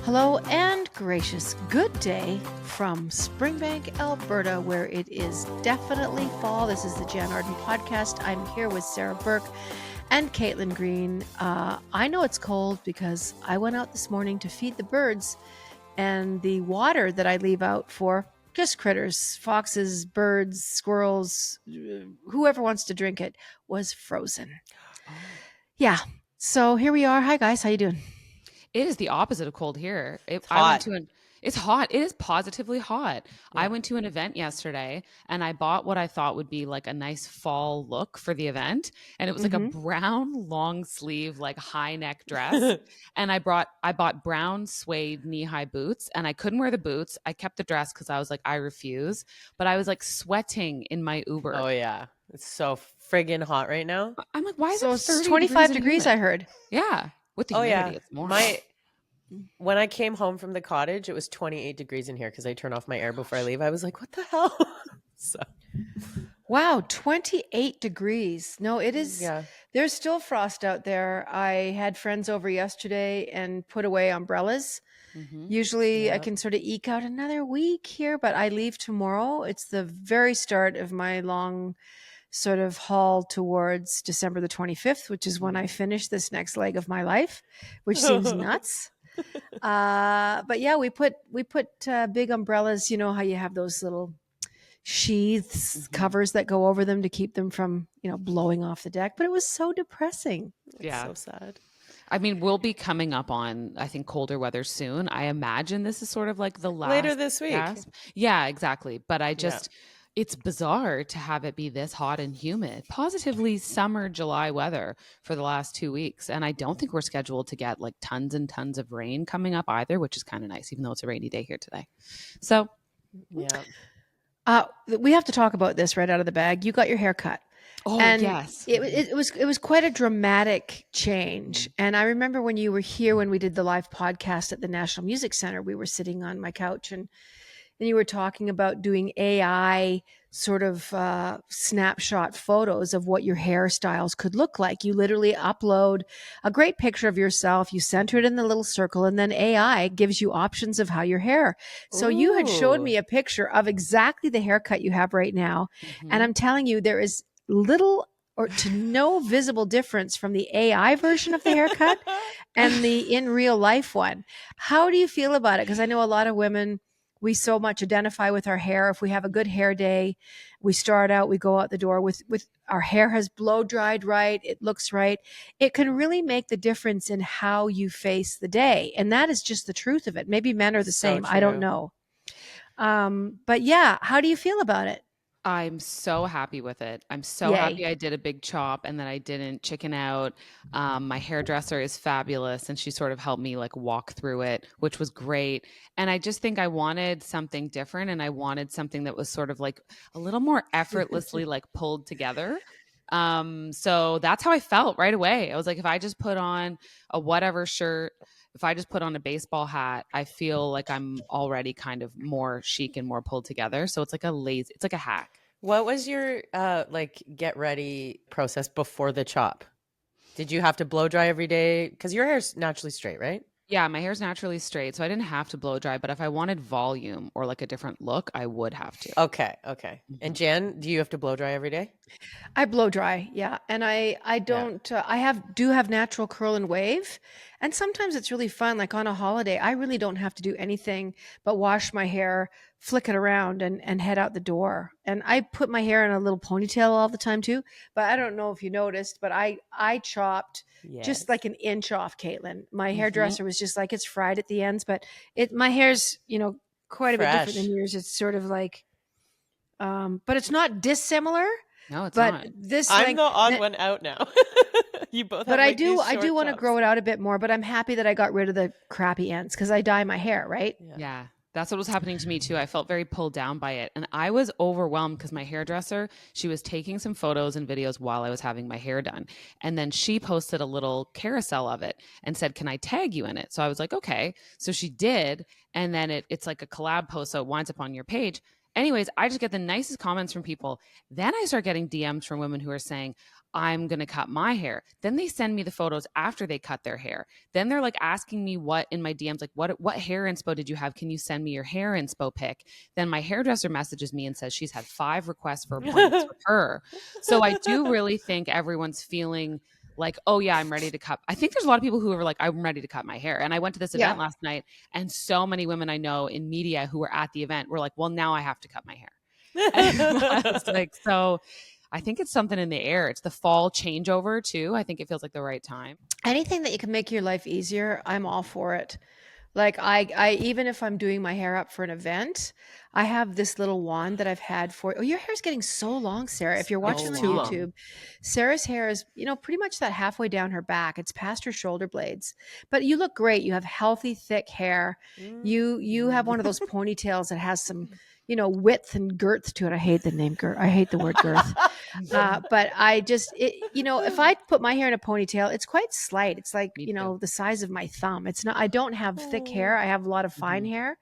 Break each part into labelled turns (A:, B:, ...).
A: Hello and gracious good day from Springbank, Alberta, where it is definitely fall. This is the Jann Arden podcast. I'm here with Sarah Burke and Caitlin Green. I know it's cold because I went out this morning to feed the birds, and the water that I leave out for just critters, foxes, birds, squirrels, whoever wants to drink it, was frozen. Yeah. So here we are. Hi guys, how you doing?
B: It is the opposite of cold here.
C: It's hot.
B: It's hot. It is positively hot.
C: Yeah.
B: I went to an event yesterday and I bought what I thought would be like a nice fall look for the event. And it was like a brown long sleeve, like high neck dress. And I bought brown suede knee-high boots, and I couldn't wear the boots. I kept the dress because I was like, I refuse. But I was like sweating in my Uber.
C: Oh yeah. It's so friggin' hot right now.
B: I'm like, why is
A: So
B: it
A: it's
B: 30
A: 25 degrees, I heard.
B: Yeah. With the humidity, it's more.
C: When I came home from the cottage, it was 28 degrees in here because I turn off my air before I leave. I was like, what the hell? So
A: Wow, 28 degrees. No, it is.
C: yeah.
A: There's still frost out there. I had friends over yesterday and put away umbrellas. Usually I can sort of eke out another week here, but I leave tomorrow. It's the very start of my long sort of haul towards December the 25th, which is when I finish this next leg of my life, which seems nuts. But yeah, we put big umbrellas. You know how you have those little sheaths, covers that go over them to keep them from, blowing off the deck. But it was so depressing.
C: It's so sad.
B: I mean, we'll be coming up on, I think, colder weather soon. I imagine this is sort of like the last.
C: Later this week.
B: gasp. Yeah, exactly. But it's bizarre to have it be this hot and humid, positively summer July weather for the last 2 weeks. And I don't think we're scheduled to get like tons and tons of rain coming up either, which is kind of nice, even though it's a rainy day here today. So,
C: yeah.
A: We have to talk about this right out of the bag. You got your hair cut.
B: Oh,
A: and
B: yes.
A: It was quite a dramatic change. And I remember when you were here, when we did the live podcast at the National Music Center, we were sitting on my couch and you were talking about doing AI sort of snapshot photos of what your hairstyles could look like. You literally upload a great picture of yourself, you center it in the little circle, and then AI gives you options of how your hair. So you had showed me a picture of exactly the haircut you have right now. And I'm telling you, there is little or to no visible difference from the AI version of the haircut and the in real life one. How do you feel about it? Because I know a lot of women, we so much identify with our hair. If we have a good hair day, we start out, we go out the door with our hair has blow dried right, it looks right. It can really make the difference in how you face the day. And that is just the truth of it. Maybe men are the same. I don't know. But yeah, how do you feel about it?
B: I'm so happy with it. I'm so happy I did a big chop and that I didn't chicken out. My hairdresser is fabulous, and she sort of helped me like walk through it, which was great. And I just think I wanted something different, and I wanted something that was sort of like a little more effortlessly like pulled together. So that's how I felt right away. I was like, if I just put on a whatever shirt, if I just put on a baseball hat, I feel like I'm already kind of more chic and more pulled together. So it's like it's like a hack.
C: What was your get ready process before the chop? Did you have to blow dry every day? Because your hair's naturally straight, right?
B: Yeah, my hair's naturally straight, so I didn't have to blow dry. But if I wanted volume or like a different look, I would have to.
C: Okay. And Jan, do you have to blow dry every day?
A: I blow dry, yeah, and I don't. I do have natural curl and wave, and sometimes it's really fun. Like on a holiday, I really don't have to do anything but wash my hair, flick it around, and head out the door. And I put my hair in a little ponytail all the time too. But I don't know if you noticed, but I chopped just like an inch off, Caitlin. My hairdresser was just like, it's fried at the ends, but my hair's quite a bit different than yours. It's sort of like, but it's not dissimilar.
B: No, it's
A: but
B: not.
C: I'm the odd one out now. You both.
A: But
C: have,
A: I do want to grow it out a bit more. But I'm happy that I got rid of the crappy ends because I dye my hair, right?
B: Yeah. That's what was happening to me too. I felt very pulled down by it. And I was overwhelmed because my hairdresser, she was taking some photos and videos while I was having my hair done. And then she posted a little carousel of it and said, can I tag you in it? So I was like, okay. So she did. And then it's like a collab post. So it winds up on your page. Anyways, I just get the nicest comments from people. Then I start getting DMs from women who are saying, I'm going to cut my hair. Then they send me the photos after they cut their hair. Then they're like asking me what in my DMs, like what hair inspo did you have? Can you send me your hair inspo pic? Then my hairdresser messages me and says she's had 5 requests for appointments with her. So I do really think everyone's feeling like, oh yeah, I'm ready to cut. I think there's a lot of people who are like, I'm ready to cut my hair. And I went to this event last night, and so many women I know in media who were at the event were like, well, now I have to cut my hair. And I was like, so I think it's something in the air. It's the fall changeover too. I think it feels like the right time.
A: Anything that you can make your life easier, I'm all for it. Like I even if I'm doing my hair up for an event, I have this little wand that I've had for. Oh, your hair's getting so long, Sarah. If you're watching on
C: too long.
A: YouTube, Sarah's hair is, pretty much that halfway down her back. It's past her shoulder blades. But you look great. You have healthy, thick hair. You have one of those ponytails that has some, width and girth to it. I hate the name girth. I hate the word girth. But I just, if I put my hair in a ponytail, it's quite slight. It's like,
B: Me too.
A: the size of my thumb. It's not, I don't have thick hair. I have a lot of fine hair,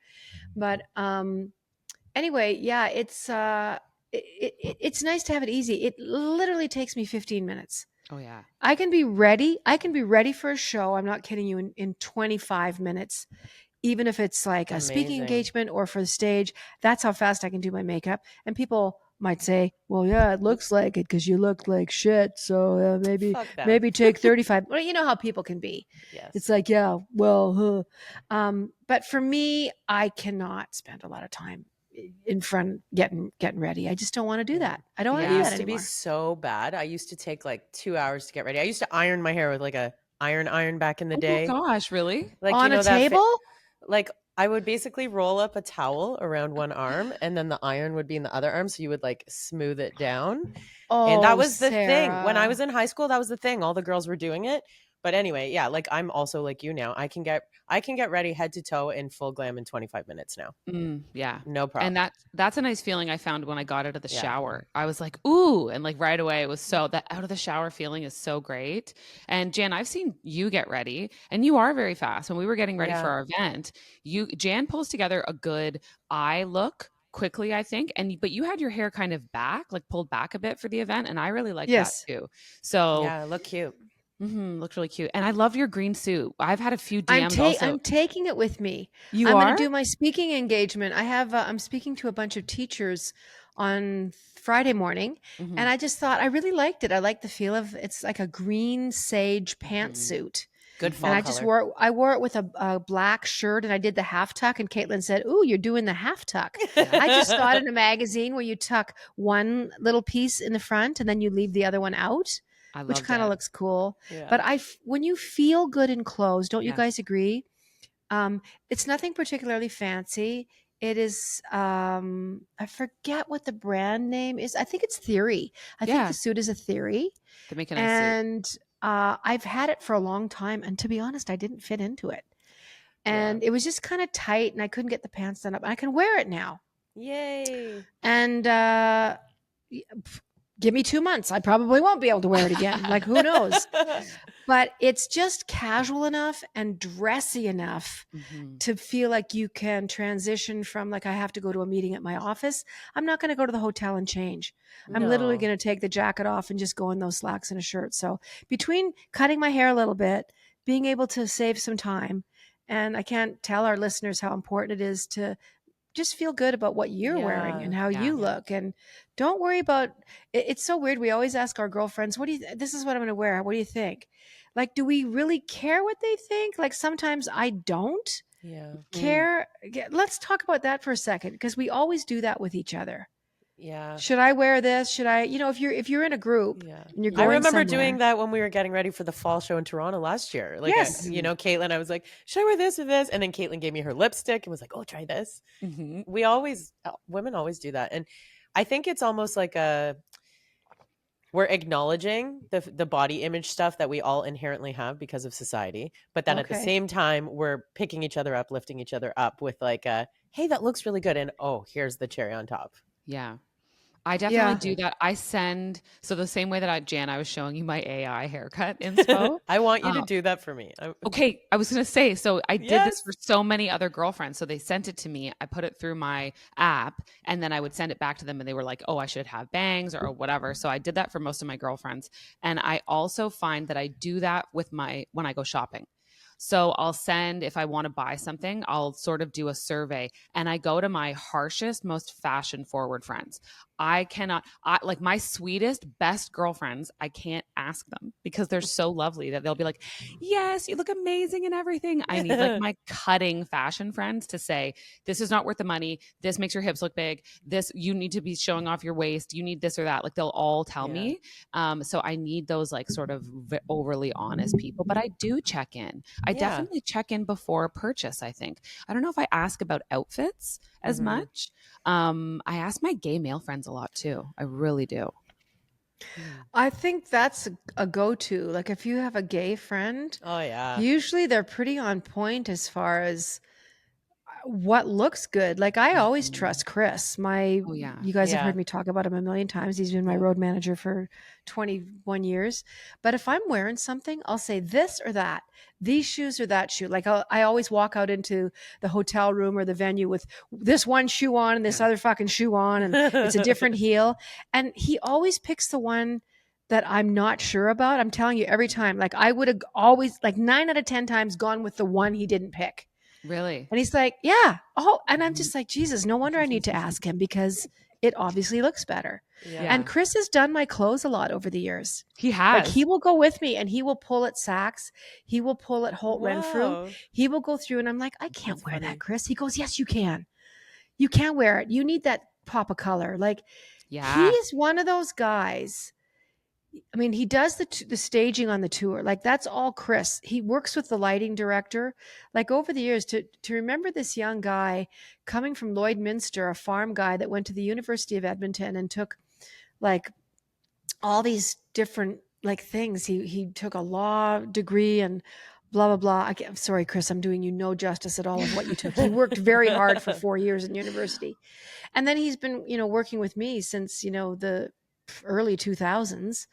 A: but, anyway, yeah, it's nice to have it easy. It literally takes me 15 minutes.
B: Oh yeah.
A: I can be ready for a show. I'm not kidding you, in 25 minutes. Even if it's like a speaking engagement or for the stage, that's how fast I can do my makeup. And people might say, well, yeah, it looks like it because you look like shit. So maybe take 35. Well, you know how people can be.
C: Yes.
A: It's like, yeah, well, but for me, I cannot spend a lot of time in front getting ready. I just don't want to do that. I don't want to do that
C: used to
A: anymore.
C: be so bad. I used to take like 2 hours to get ready. I used to iron my hair with like a iron back in the day.
B: Oh my gosh, really?
A: Like, on a table?
C: Like I would basically roll up a towel around one arm, and then the iron would be in the other arm, so you would like smooth it down. And that was the thing. When I was in high school, that was the thing. All the girls were doing it. But anyway, yeah, like I'm also like you now. I can get ready head to toe in full glam in 25 minutes now.
B: Yeah.
C: No problem.
B: And that's a nice feeling I found when I got out of the shower. I was like, ooh, and like right away it was so, that out of the shower feeling is so great. And Jann, I've seen you get ready, and you are very fast. When we were getting ready for our event, Jann pulls together a good eye look quickly, I think. But you had your hair kind of back, like pulled back a bit for the event, and I really like that too. So
C: yeah, look cute.
B: Looks really cute. And I love your green suit. I've had a few DMs also.
A: I'm taking it with me.
B: I'm
A: going to do my speaking engagement. I have, I'm speaking to a bunch of teachers on Friday morning. And I just thought I really liked it. I like the feel of, it's like a green sage pantsuit.
C: Good fall
A: and
C: color.
A: I wore it with a black shirt, and I did the half tuck, and Caitlin said, ooh, you're doing the half tuck. I just saw it in a magazine where you tuck one little piece in the front and then you leave the other one out. Which kind of looks cool. Yeah. But when you feel good in clothes, don't you guys agree? It's nothing particularly fancy. It is, I forget what the brand name is. I think it's Theory. I think the suit is a Theory.
B: They make a nice
A: suit. And I've had it for a long time. And to be honest, I didn't fit into it. And it was just kind of tight, and I couldn't get the pants done up. And I can wear it now.
C: Yay.
A: And give me 2 months. I probably won't be able to wear it again. Like, who knows? But it's just casual enough and dressy enough to feel like you can transition from, like, I have to go to a meeting at my office. I'm not going to go to the hotel and change. I'm literally going to take the jacket off and just go in those slacks and a shirt. So between cutting my hair a little bit, being able to save some time, and I can't tell our listeners how important it is to just feel good about what you're wearing and how you look, and don't worry about it. It's so weird. We always ask our girlfriends, this is what I'm going to wear. What do you think? Like, do we really care what they think? Like, sometimes I don't care. Let's talk about that for a second, because we always do that with each other.
C: Yeah.
A: Should I wear this? Should I, if you're in a group and you're going
C: I remember
A: somewhere.
C: doing that when we were getting ready for the fall show in Toronto last year. Like, Caitlin, I was like, should I wear this or this? And then Caitlin gave me her lipstick and was like, oh, try this. We always, women always do that. And I think it's almost like we're acknowledging the body image stuff that we all inherently have because of society. But then at the same time, we're picking each other up, lifting each other up with like, hey, that looks really good. And oh, here's the cherry on top.
B: Yeah. I definitely do that. I send, so the same way that Jann, I was showing you my AI haircut inspo.
C: I want you to do that for me.
B: Okay, I was going to say, so I did this
C: Yes.
B: for so many other girlfriends. So they sent it to me. I put it through my app, and then I would send it back to them, and they were like, "Oh, I should have bangs or whatever." So I did that for most of my girlfriends, and I also find that I do that with when I go shopping. So I'll send, if I want to buy something, I'll sort of do a survey, and I go to my harshest, most fashion forward friends. I cannot, like my sweetest, best girlfriends, I can't ask them because they're so lovely that they'll be like, yes, you look amazing and everything. I need like my cutting fashion friends to say, this is not worth the money. This makes your hips look big. This, you need to be showing off your waist. You need this or that. Like they'll all tell me. So I need those like sort of overly honest people, but I do check in. I definitely check in before purchase, I think. I don't know if I ask about outfits as much. I ask my gay male friends a lot too. I really do.
A: I think that's a go-to. Like if you have a gay friend, usually they're pretty on point as far as what looks good. Like I always trust Chris. You guys have heard me talk about him a million times. He's been my road manager for 21 years. But if I'm wearing something, I'll say this or that, these shoes or that shoe. Like I always walk out into the hotel room or the venue with this one shoe on and this other fucking shoe on, and it's a different heel. And he always picks the one that I'm not sure about. I'm telling you every time, like I would have always, like 9 out of 10 times, gone with the one he didn't pick.
B: Really?
A: And he's like, yeah. Oh, and I'm just like, Jesus, no wonder I need to ask him because it obviously looks better. And Chris has done my clothes a lot over the years.
B: He has.
A: Like he will go with me and he will pull at Saks. He will pull at Holt Renfrew. He will go through and I'm like, I can't wear that, Chris. He goes, yes, you can. You can wear it. You need that pop of color. Like he's one of those guys. I mean, he does the staging on the tour. Like that's all Chris. He works with the lighting director. Like over the years, to remember this young guy coming from Lloydminster, a farm guy that went to the University of Edmonton and took like all these different like things. He took a law degree and blah, blah, blah. I'm sorry, Chris, I'm doing you no justice at all of what you took. He worked very hard for 4 years in university. And then he's been, working with me since, the early 2000s.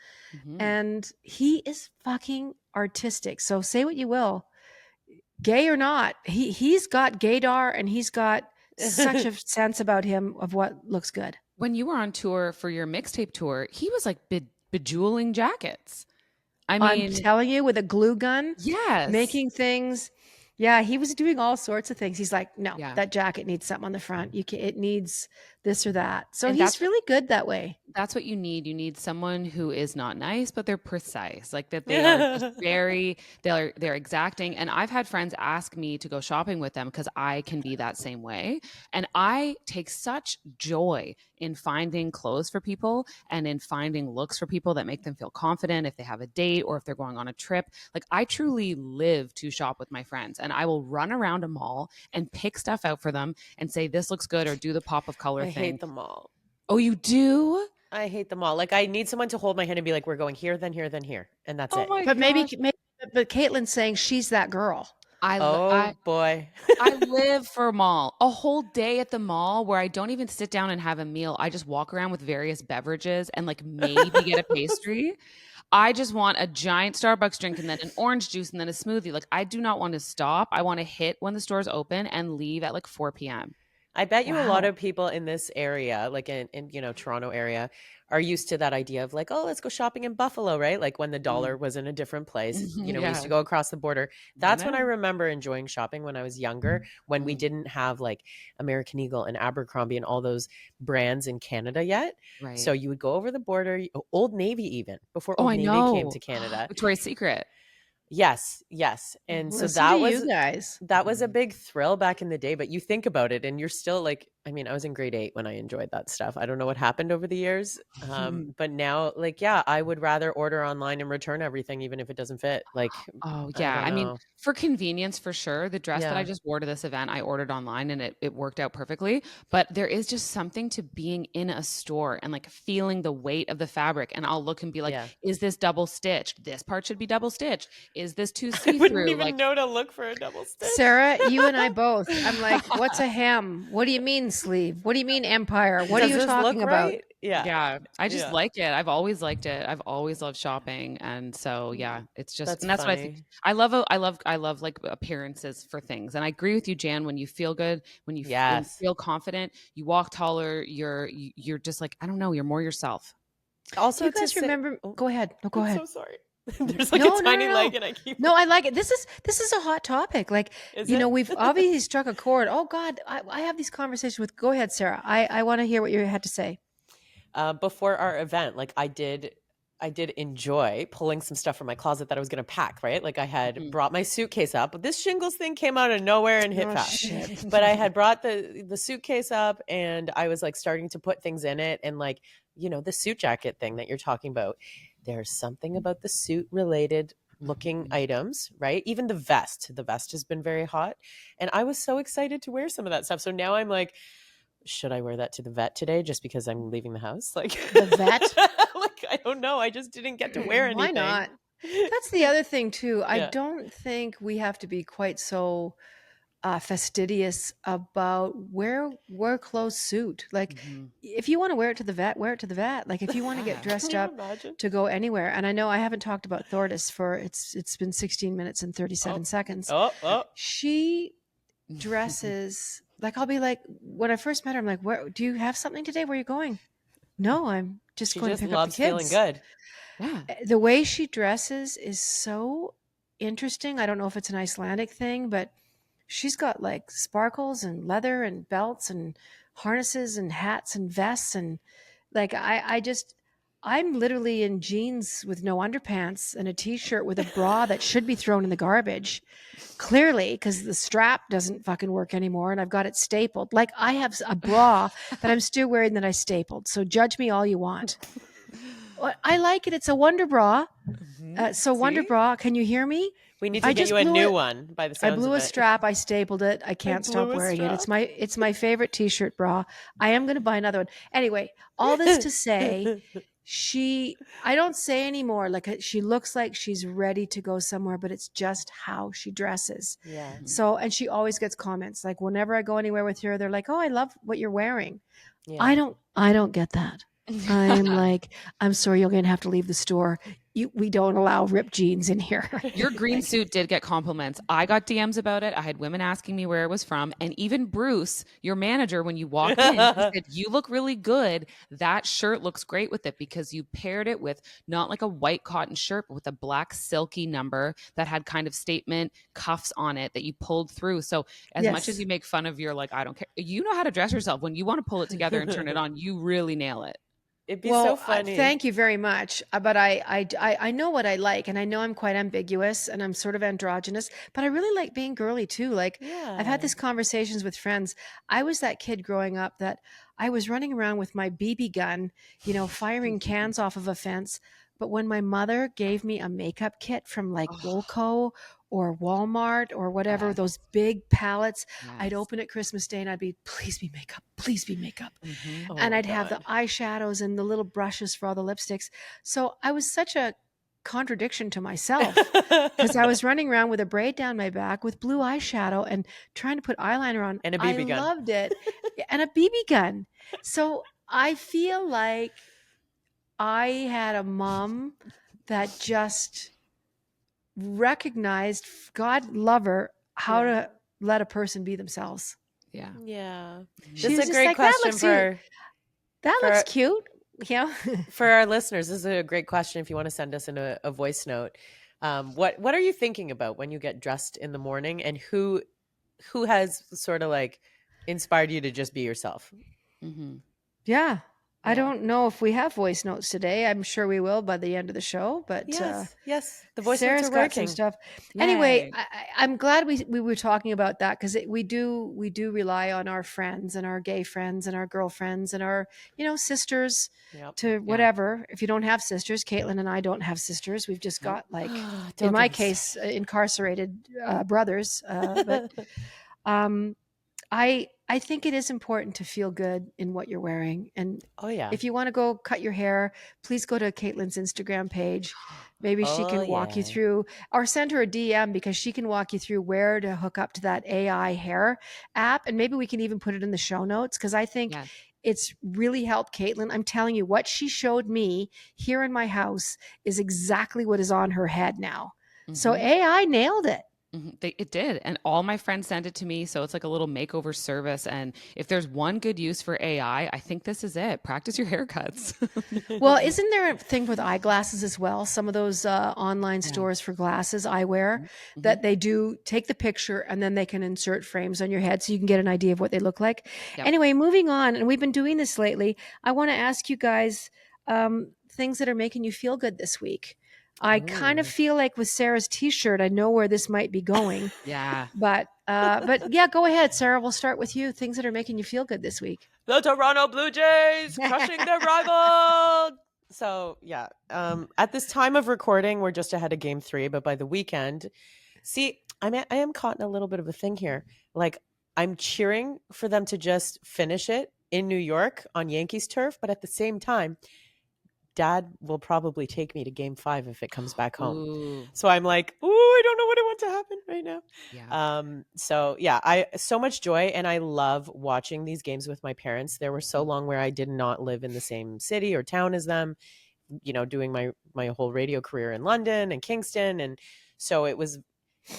A: And he is fucking artistic. So say what you will, gay or not, he's got gaydar and he's got such a sense about him of what looks good.
B: When you were on tour for your mixtape tour, he was like bejeweling jackets. I mean,
A: I'm telling you, with a glue gun,
B: yes,
A: making things. Yeah, he was doing all sorts of things. He's like, no, that jacket needs something on the front. It needs this or that. So and he's really good that way.
B: That's what you need. You need someone who is not nice, but they're precise. Like that they are just they're exacting. And I've had friends ask me to go shopping with them because I can be that same way. And I take such joy in finding clothes for people and in finding looks for people that make them feel confident if they have a date or if they're going on a trip. Like I truly live to shop with my friends, and I will run around a mall and pick stuff out for them and say, this looks good, or do the pop of color thing.
C: I hate the mall.
B: Oh, you do?
C: I hate them all. Like I need someone to hold my hand and be like, we're going here, then here, then here. And that's it.
A: But maybe, but Caitlin's saying she's that girl.
C: Boy.
B: I live for a mall. A whole day at the mall where I don't even sit down and have a meal. I just walk around with various beverages and like maybe get a pastry. I just want a giant Starbucks drink and then an orange juice and then a smoothie. Like I do not want to stop. I want to hit when the stores open and leave at like 4 p.m.
C: I bet you a lot of people in this area, like in Toronto area, are used to that idea of like, oh, let's go shopping in Buffalo, right? Like when the dollar was in a different place, we used to go across the border. That's when I remember enjoying shopping when I was younger, when we didn't have like American Eagle and Abercrombie and all those brands in Canada yet. Right. So you would go over the border, Old Navy even, before Old Navy came to Canada.
B: Victoria's Secret.
C: Yes. And so that was a big thrill back in the day, but you think about it and you're still like, I mean, I was in grade 8 when I enjoyed that stuff. I don't know what happened over the years. But now like, I would rather order online and return everything, even if it doesn't fit. Like,
B: I mean, for convenience, for sure. The dress that I just wore to this event, I ordered online and it worked out perfectly. But there is just something to being in a store and like feeling the weight of the fabric. And I'll look and be like, is this double stitched? This part should be double stitched. Is this too see-through?
C: I wouldn't even know to look for a double stitch.
A: Sarah, you and I both. I'm like, what's a hem? What do you mean sleeve. What do you mean empire? What are
C: Does
A: you
C: this
A: talking
C: look
A: about?
C: right? Yeah.
B: I just like it. I've always liked it. I've always loved shopping, and so it's just
C: That's
B: and that's what I
C: funny.
B: think. I love like appearances for things, and I agree with you, Jan. When you feel good, when you feel confident, you walk taller. You're just like, I don't know. You're more yourself.
A: Do
C: Also,
A: you guys remember? Go ahead. No, go
C: I'm
A: ahead.
C: so sorry. There's like a tiny leg, and I keep.
A: No, I like it. This is a hot topic. Like, we've obviously struck a chord. Oh God, I have these conversations with. Go ahead, Sarah. I want to hear what you had to say.
C: Before our event, like I did enjoy pulling some stuff from my closet that I was going to pack, right? Like I had brought my suitcase up, but this shingles thing came out of nowhere and hit fast.
A: Shit.
C: But I had brought the suitcase up, and I was like starting to put things in it, and like, the suit jacket thing that you're talking about. There's something about the suit related looking items, right? Even the vest has been very hot, and I was so excited to wear some of that stuff. So now I'm like, should I wear that to the vet today just because I'm leaving the house? Like
A: the vet?
C: Like, I don't know. I just didn't get to wear anything.
A: Why not? That's the other thing too. I don't think we have to be quite so fastidious about wear clothes suit. Like if you want to wear it to the vet, wear it to the vet. Like if you want to get dressed up to go anywhere. And I know I haven't talked about Thordis for it's been 16 minutes and 37 seconds. She dresses like, I'll be like, when I first met her, I'm like, where do you have something today? Where are you going? No, I'm just going to pick up the kids.
C: Feeling good.
B: Yeah.
A: The way she dresses is so interesting. I don't know if it's an Icelandic thing, but she's got like sparkles and leather and belts and harnesses and hats and vests. And like, I'm literally in jeans with no underpants and a t-shirt with a bra that should be thrown in the garbage. Clearly, because the strap doesn't fucking work anymore and I've got it stapled. Like I have a bra that I'm still wearing that I stapled. So judge me all you want. I like it. It's a Wonder Bra. Wonder Bra, can you hear me?
C: We need to get you a new one by the sounds
A: I blew
C: of
A: a strap. I stapled it. I can't stop wearing it. It's my favorite t-shirt bra. I am going to buy another one. Anyway, all this to say, I don't say anymore. Like she looks like she's ready to go somewhere, but it's just how she dresses.
C: Yeah.
A: So, and she always gets comments like whenever I go anywhere with her, they're like, "Oh, I love what you're wearing."
C: Yeah.
A: I don't get that. I'm like, I'm sorry, you're going to have to leave the store. We don't allow ripped jeans in here.
B: Your green suit did get compliments. I got DMs about it. I had women asking me where it was from. And even Bruce, your manager, when you walked in, he said, you look really good. That shirt looks great with it because you paired it with not like a white cotton shirt, but with a black silky number that had kind of statement cuffs on it that you pulled through. So as much as you make fun of your like, I don't care, you know how to dress yourself. When you want to pull it together and turn it on, you really nail it.
C: It'd be so funny.
A: Thank you very much. But I know what I like, and I know I'm quite ambiguous, and I'm sort of androgynous. But I really like being girly too. Like I've had these conversations with friends. I was that kid growing up that I was running around with my BB gun, firing cans off of a fence. But when my mother gave me a makeup kit from like Woolco or Walmart or whatever, those big pallets, I'd open it Christmas Day and I'd be, please be makeup, please be makeup. And I'd have the eyeshadows and the little brushes for all the lipsticks. So I was such a contradiction to myself because I was running around with a braid down my back with blue eyeshadow and trying to put eyeliner on.
C: And a BB gun.
A: I loved it. And a BB gun. So I feel like I had a mom that just recognized, God love her, how to let a person be themselves.
C: Yeah.
A: This
C: is a great question
A: that looks cute.
C: For our listeners, this is a great question if you want to send us in a voice note. What are you thinking about when you get dressed in the morning, and who has sort of like inspired you to just be yourself?
A: Yeah. I don't know if we have voice notes today. I'm sure we will by the end of the show. But
C: yes, the voice
A: Sarah's
C: notes are
A: got
C: working.
A: some stuff.
B: Yay.
A: Anyway, I'm glad we were talking about that because we do rely on our friends and our gay friends and our girlfriends and our sisters to whatever. If you don't have sisters, Caitlin and I don't have sisters. We've just got like in my case incarcerated brothers. But I I think it is important to feel good in what you're wearing. And
C: Oh yeah.
A: if you want to go cut your hair, please go to Caitlin's Instagram page. Maybe she
C: Oh
A: can walk you
C: yeah.
A: through, or send her a DM, because she can walk you through where to hook up to that AI hair app. And maybe we can even put it in the show notes, because I think
B: Yes.
A: it's really helped Caitlin. I'm telling you, what she showed me here in my house is exactly what is on her head now. So AI nailed it.
B: It did. And all my friends sent it to me. So it's like a little makeover service. And if there's one good use for AI, I think this is it. Practice your haircuts.
A: Well, isn't there a thing with eyeglasses as well? Some of those online stores for glasses, eyewear, that they do take the picture and then they can insert frames on your head so you can get an idea of what they look like.
B: Yep.
A: Anyway, moving on, and we've been doing this lately. I want to ask you guys things that are making you feel good this week. I kind of feel like with Sarah's T-shirt, I know where this might be going.
B: Yeah.
A: But yeah, go ahead, Sarah. We'll start with you. Things that are making you feel good this week.
C: The Toronto Blue Jays crushing their rival. So yeah, at this time of recording, we're just ahead of Game 3, but by the weekend, see, I am caught in a little bit of a thing here. Like, I'm cheering for them to just finish it in New York on Yankees turf, but at the same time, Dad will probably take me to Game 5 if it comes back home.
B: Ooh.
C: So I'm like, ooh, I don't know what I want to happen right now.
B: Yeah.
C: So yeah, so much joy, and I love watching these games with my parents. There were so long where I did not live in the same city or town as them, doing my whole radio career in London and Kingston, and so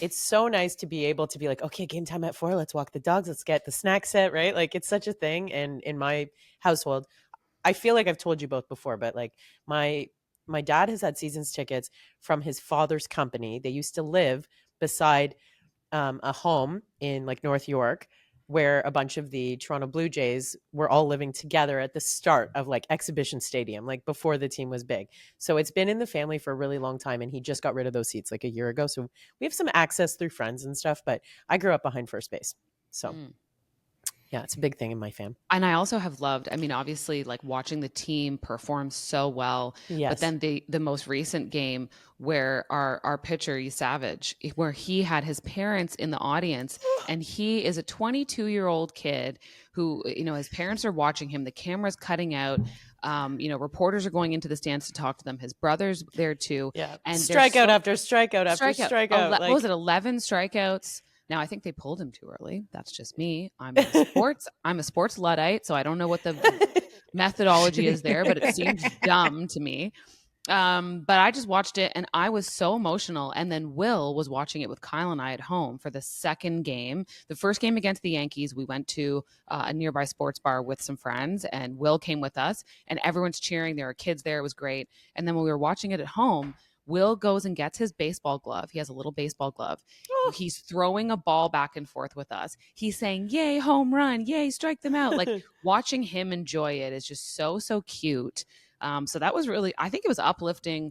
C: it's so nice to be able to be like, okay, game time at 4, let's walk the dogs, let's get the snack set, right? Like, it's such a thing. And in my household, I feel like I've told you both before, but like my dad has had seasons tickets from his father's company. They used to live beside a home in like North York, where a bunch of the Toronto Blue Jays were all living together at the start of like Exhibition Stadium, like before the team was big. So it's been in the family for a really long time, and he just got rid of those seats like a year ago. So we have some access through friends and stuff, but I grew up behind first base. So yeah, it's a big thing in my fam.
B: And I also have loved, I mean, obviously, like watching the team perform so well.
C: Yes.
B: But then the most recent game where our pitcher, Savage, where he had his parents in the audience, and he is a 22-year-old kid who, his parents are watching him. The camera's cutting out. Reporters are going into the stands to talk to them. His brother's there too.
C: Yeah.
B: And
C: strikeout after strikeout after strikeout.
B: What was it? 11 strikeouts. Now, I think they pulled him too early. That's just me. I'm a sports Luddite, so I don't know what the methodology is there, but it seems dumb to me. But I just watched it and I was so emotional. And then Will was watching it with Kyle and I at home for the second game. The first game against the Yankees, we went to a nearby sports bar with some friends, and Will came with us, and everyone's cheering. There were kids there. It was great. And then when we were watching it at home, Will goes and gets his baseball glove. He has a little baseball glove. Oh. He's throwing a ball back and forth with us. He's saying, yay, home run. Yay, strike them out. Like, watching him enjoy it is just so, so cute. So that was really, I think it was uplifting.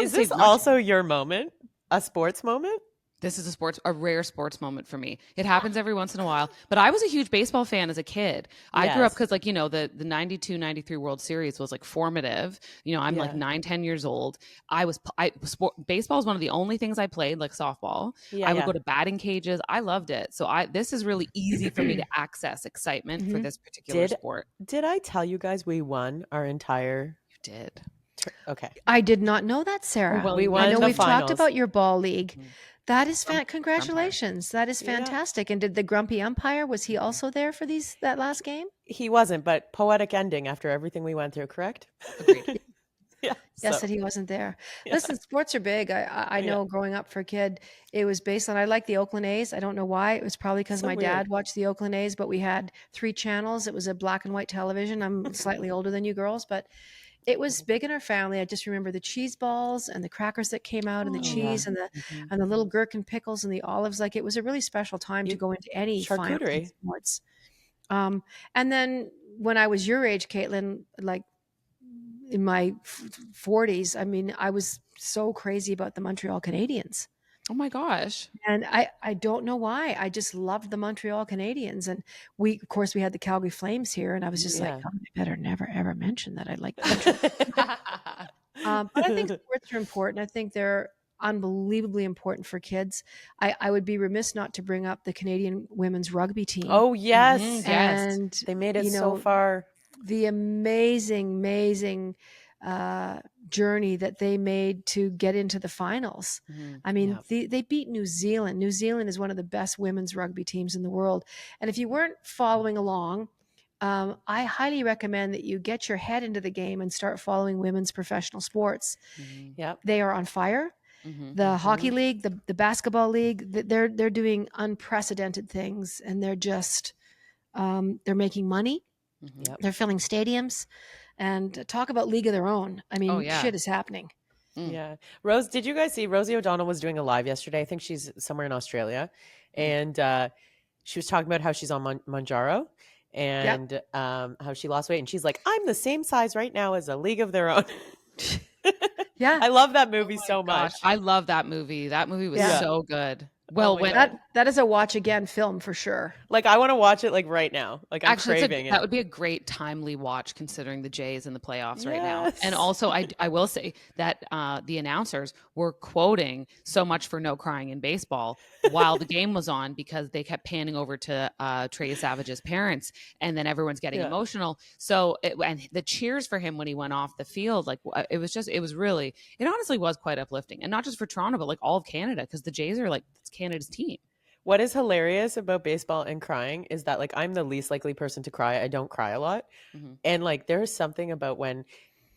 C: Is this also your moment? A sports moment?
B: This is a rare sports moment for me. It happens every once in a while, but I was a huge baseball fan as a kid. I grew up because the 92, 93 World Series was like formative. I'm like 9, 10 years old. Baseball is one of the only things I played, like softball. I would go to batting cages. I loved it. So this is really easy for me to access excitement for this particular sport.
C: Did I tell you guys we won our entire?
B: You did.
C: Okay.
A: I did not know that, Sarah.
C: Well, we won.
A: I know we've
C: finals.
A: talked about your ball league. That is congratulations. That is fantastic. And did the grumpy umpire, was he also there for that last game?
C: He wasn't, but poetic ending after everything we went through, correct?
B: Agreed.
C: Yeah.
A: Yes, that he wasn't there. Yeah. Listen, sports are big. I know growing up for a kid, it was based on, I like the Oakland A's. I don't know why. It was probably because my dad watched the Oakland A's, but we had 3 channels. It was a black and white television. I'm slightly older than you girls, but it was big in our family. I just remember the cheese balls and the crackers that came out, and the cheese and the little gherkin pickles and the olives. Like, it was a really special time to go into any
C: charcuterie
A: sports. And then when I was your age, Caitlin, like in my 40s, I mean, I was so crazy about the Montreal Canadiens.
B: Oh my gosh.
A: And I don't know why. I just loved the Montreal Canadiens. And of course, we had the Calgary Flames here. And I was just like, I better never, ever mention that I like Montreal. But I think sports are important. I think they're unbelievably important for kids. I would be remiss not to bring up the Canadian women's rugby team.
C: Oh, yes.
A: And,
C: they made it so far.
A: The amazing journey that they made to get into the finals. I mean, they beat New Zealand. New Zealand is one of the best women's rugby teams in the world. And if you weren't following along, I highly recommend that you get your head into the game and start following women's professional sports. They are on fire. The hockey league, the basketball league, they're doing unprecedented things, and they're just they're making money. They're filling stadiums, and talk about league of their own. I mean, shit is happening.
C: Yeah. Rose, did you guys see Rosie O'Donnell was doing a live yesterday? I think she's somewhere in Australia. And she was talking about how she's on Mounjaro and how she lost weight. And she's like, I'm the same size right now as a league of their own. I love that movie so much.
B: I love that movie. That movie was so good. Well,
A: that is a watch again film for sure.
C: Like, I want to watch it like right now. Like, I'm craving it.
B: That would be a great timely watch considering the Jays in the playoffs right now. And also, I will say that the announcers were quoting so much for no crying in baseball while the game was on, because they kept panning over to Trey Savage's parents, and then everyone's getting emotional. So, and the cheers for him when he went off the field, like it honestly was quite uplifting, and not just for Toronto, but like all of Canada, because the Jays are like Canada's team.
C: What is hilarious about baseball and crying is that, like, I'm the least likely person to cry. I don't cry a lot. And like, there's something about when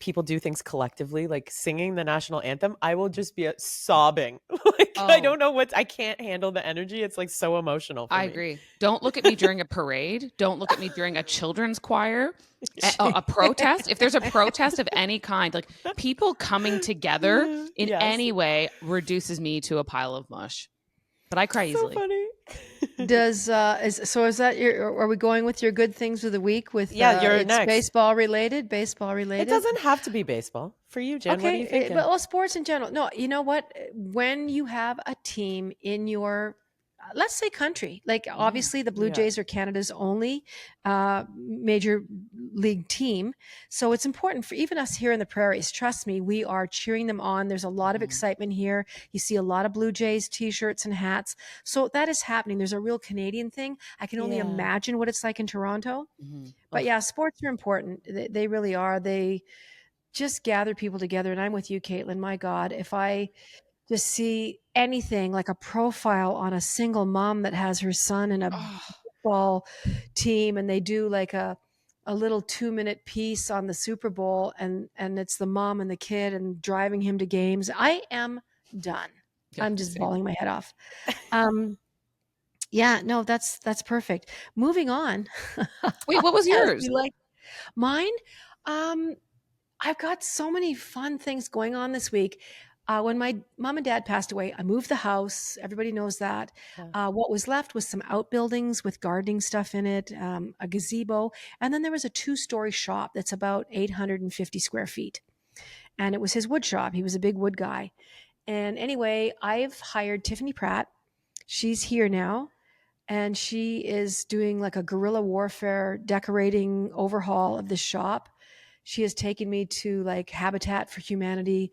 C: people do things collectively, like singing the national anthem, I will just be sobbing. I don't know I can't handle the energy. It's like so emotional for me.
B: I agree. Don't look at me during a parade. Don't look at me during a children's choir, a protest. If there's a protest of any kind, like people coming together in any way reduces me to a pile of mush. But I cry easily.
C: So funny.
A: Is that are we going with your good things of the week with
C: you're next.
A: baseball related?
C: It doesn't have to be baseball for you, Jen.
A: Okay,
C: what are you thinking?
A: Well, sports in general. No, you know what? When you have a team in your let's say country, like obviously the Blue Jays are Canada's only major league team. So it's important for even us here in the prairies. Trust me, we are cheering them on. There's a lot of excitement here. You see a lot of Blue Jays t-shirts and hats. So that is happening. There's a real Canadian thing. I can only imagine what it's like in Toronto. But yeah, sports are important. They really are. They just gather people together. And I'm with you, Caitlin. My God, if I just see anything like a profile on a single mom that has her son in a football team, and they do like a little 2-minute piece on the Super Bowl, and it's the mom and the kid and driving him to games, I am done. I'm just bawling my head off. That's perfect. Moving on.
B: Wait, what was yours?
A: Mine? I've got so many fun things going on this week. When my mom and dad passed away, I moved the house. Everybody knows that. What was left was some outbuildings with gardening stuff in it, a gazebo, and then there was a 2-story shop that's about 850 square feet. And it was his wood shop. He was a big wood guy. And anyway, I've hired Tiffany Pratt. She's here now, and she is doing like a guerrilla warfare decorating overhaul of this shop. She has taken me to like Habitat for Humanity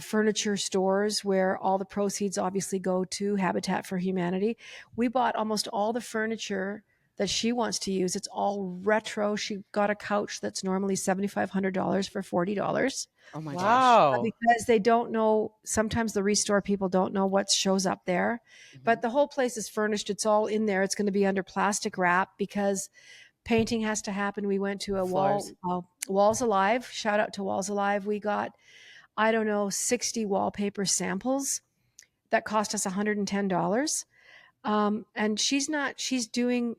A: furniture stores where all the proceeds obviously go to Habitat for Humanity. We bought almost all the furniture that she wants to use. It's all retro. She got a couch that's normally $7,500 for $40.
B: Oh my gosh.
A: Because they don't know, sometimes the restore people don't know what shows up there. But the whole place is furnished. It's all in there. It's going to be under plastic wrap because painting has to happen. We went to a Walls Alive. Shout out to Walls Alive. We got 60 wallpaper samples that cost us $110. And she's doing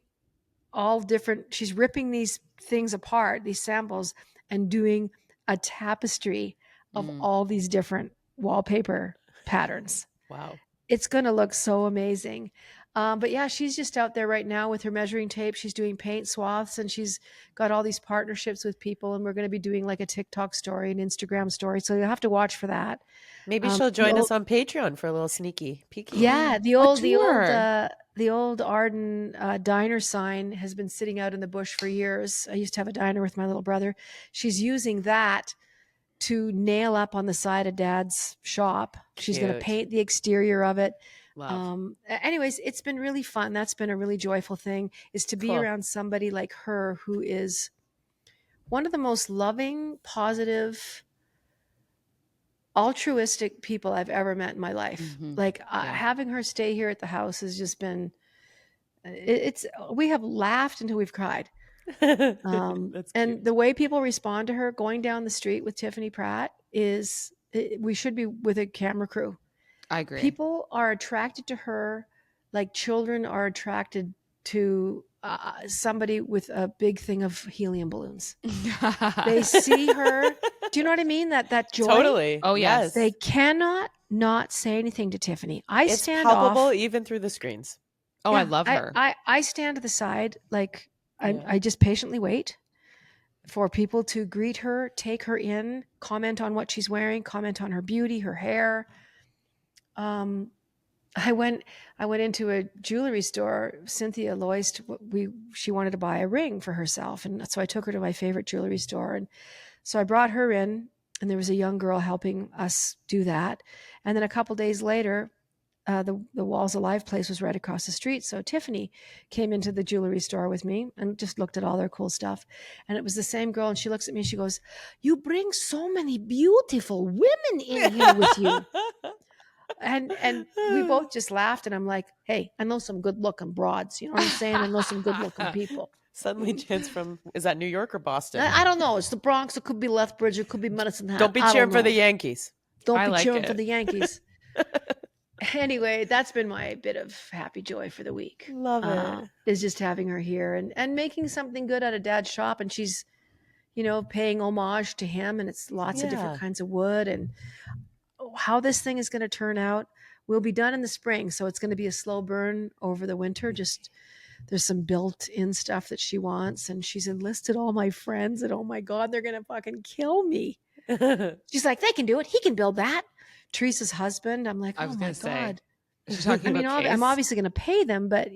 A: all different, she's ripping these things apart, these samples, and doing a tapestry of all these different wallpaper patterns.
C: Wow.
A: It's going to look so amazing. But yeah, she's just out there right now with her measuring tape. She's doing paint swaths, and she's got all these partnerships with people. And we're going to be doing like a TikTok story, an Instagram story. So you'll have to watch for that.
C: Maybe she'll join us on Patreon for a little sneaky peeky.
A: Yeah, the old Arden diner sign has been sitting out in the bush for years. I used to have a diner with my little brother. She's using that to nail up on the side of Dad's shop. She's going to
C: Cute.
A: paint the exterior of it.
B: Love.
A: Anyways, it's been really fun. That's been a really joyful thing, is to be
C: Cool.
A: around somebody like her who is one of the most loving, positive, altruistic people I've ever met in my life. Like having her stay here at the house has just been, we have laughed until we've cried.
C: That's
A: and
C: cute.
A: the way people respond to her going down the street with Tiffany Pratt is, we should be with a camera crew.
B: I agree.
A: People are attracted to her like children are attracted to somebody with a big thing of helium balloons. They see her. Do you know what I mean? That joy.
C: Totally.
B: Oh, yes.
A: They cannot not say anything to Tiffany.
C: It's
A: stand
C: palpable
A: off.
C: even through the screens.
B: Oh, I love her.
A: I stand to the side, like I just patiently wait for people to greet her, take her in, comment on what she's wearing, comment on her beauty, her hair. I went into a jewelry store. Cynthia Loist, she wanted to buy a ring for herself, and so I took her to my favorite jewelry store, and so I brought her in, and there was a young girl helping us do that. And then a couple days later, the Walls Alive place was right across the street. So Tiffany came into the jewelry store with me and just looked at all their cool stuff. And it was the same girl. And she looks at me and she goes, "You bring so many beautiful women in here with you." And we both just laughed. And I'm like, hey, I know some good looking broads. You know what I'm saying? I know some good looking people.
C: Suddenly Jann's from, is that New York or Boston?
A: I don't know. It's the Bronx. It could be Lethbridge. It could be Medicine Hat.
C: Don't be cheering for the Yankees.
A: Don't be cheering for the Yankees. Anyway, that's been my bit of happy joy for the week.
C: Love it.
A: Is just having her here and making something good out of Dad's shop. And she's, paying homage to him. And it's lots of different kinds of wood. And how this thing is going to turn out will be done in the spring. So it's going to be a slow burn over the winter. Just there's some built-in stuff that she wants. And she's enlisted all my friends. And oh my God, they're going to fucking kill me. She's like, they can do it. He can build that. Teresa's husband. I'm like, oh my God. I'm obviously going to pay them, but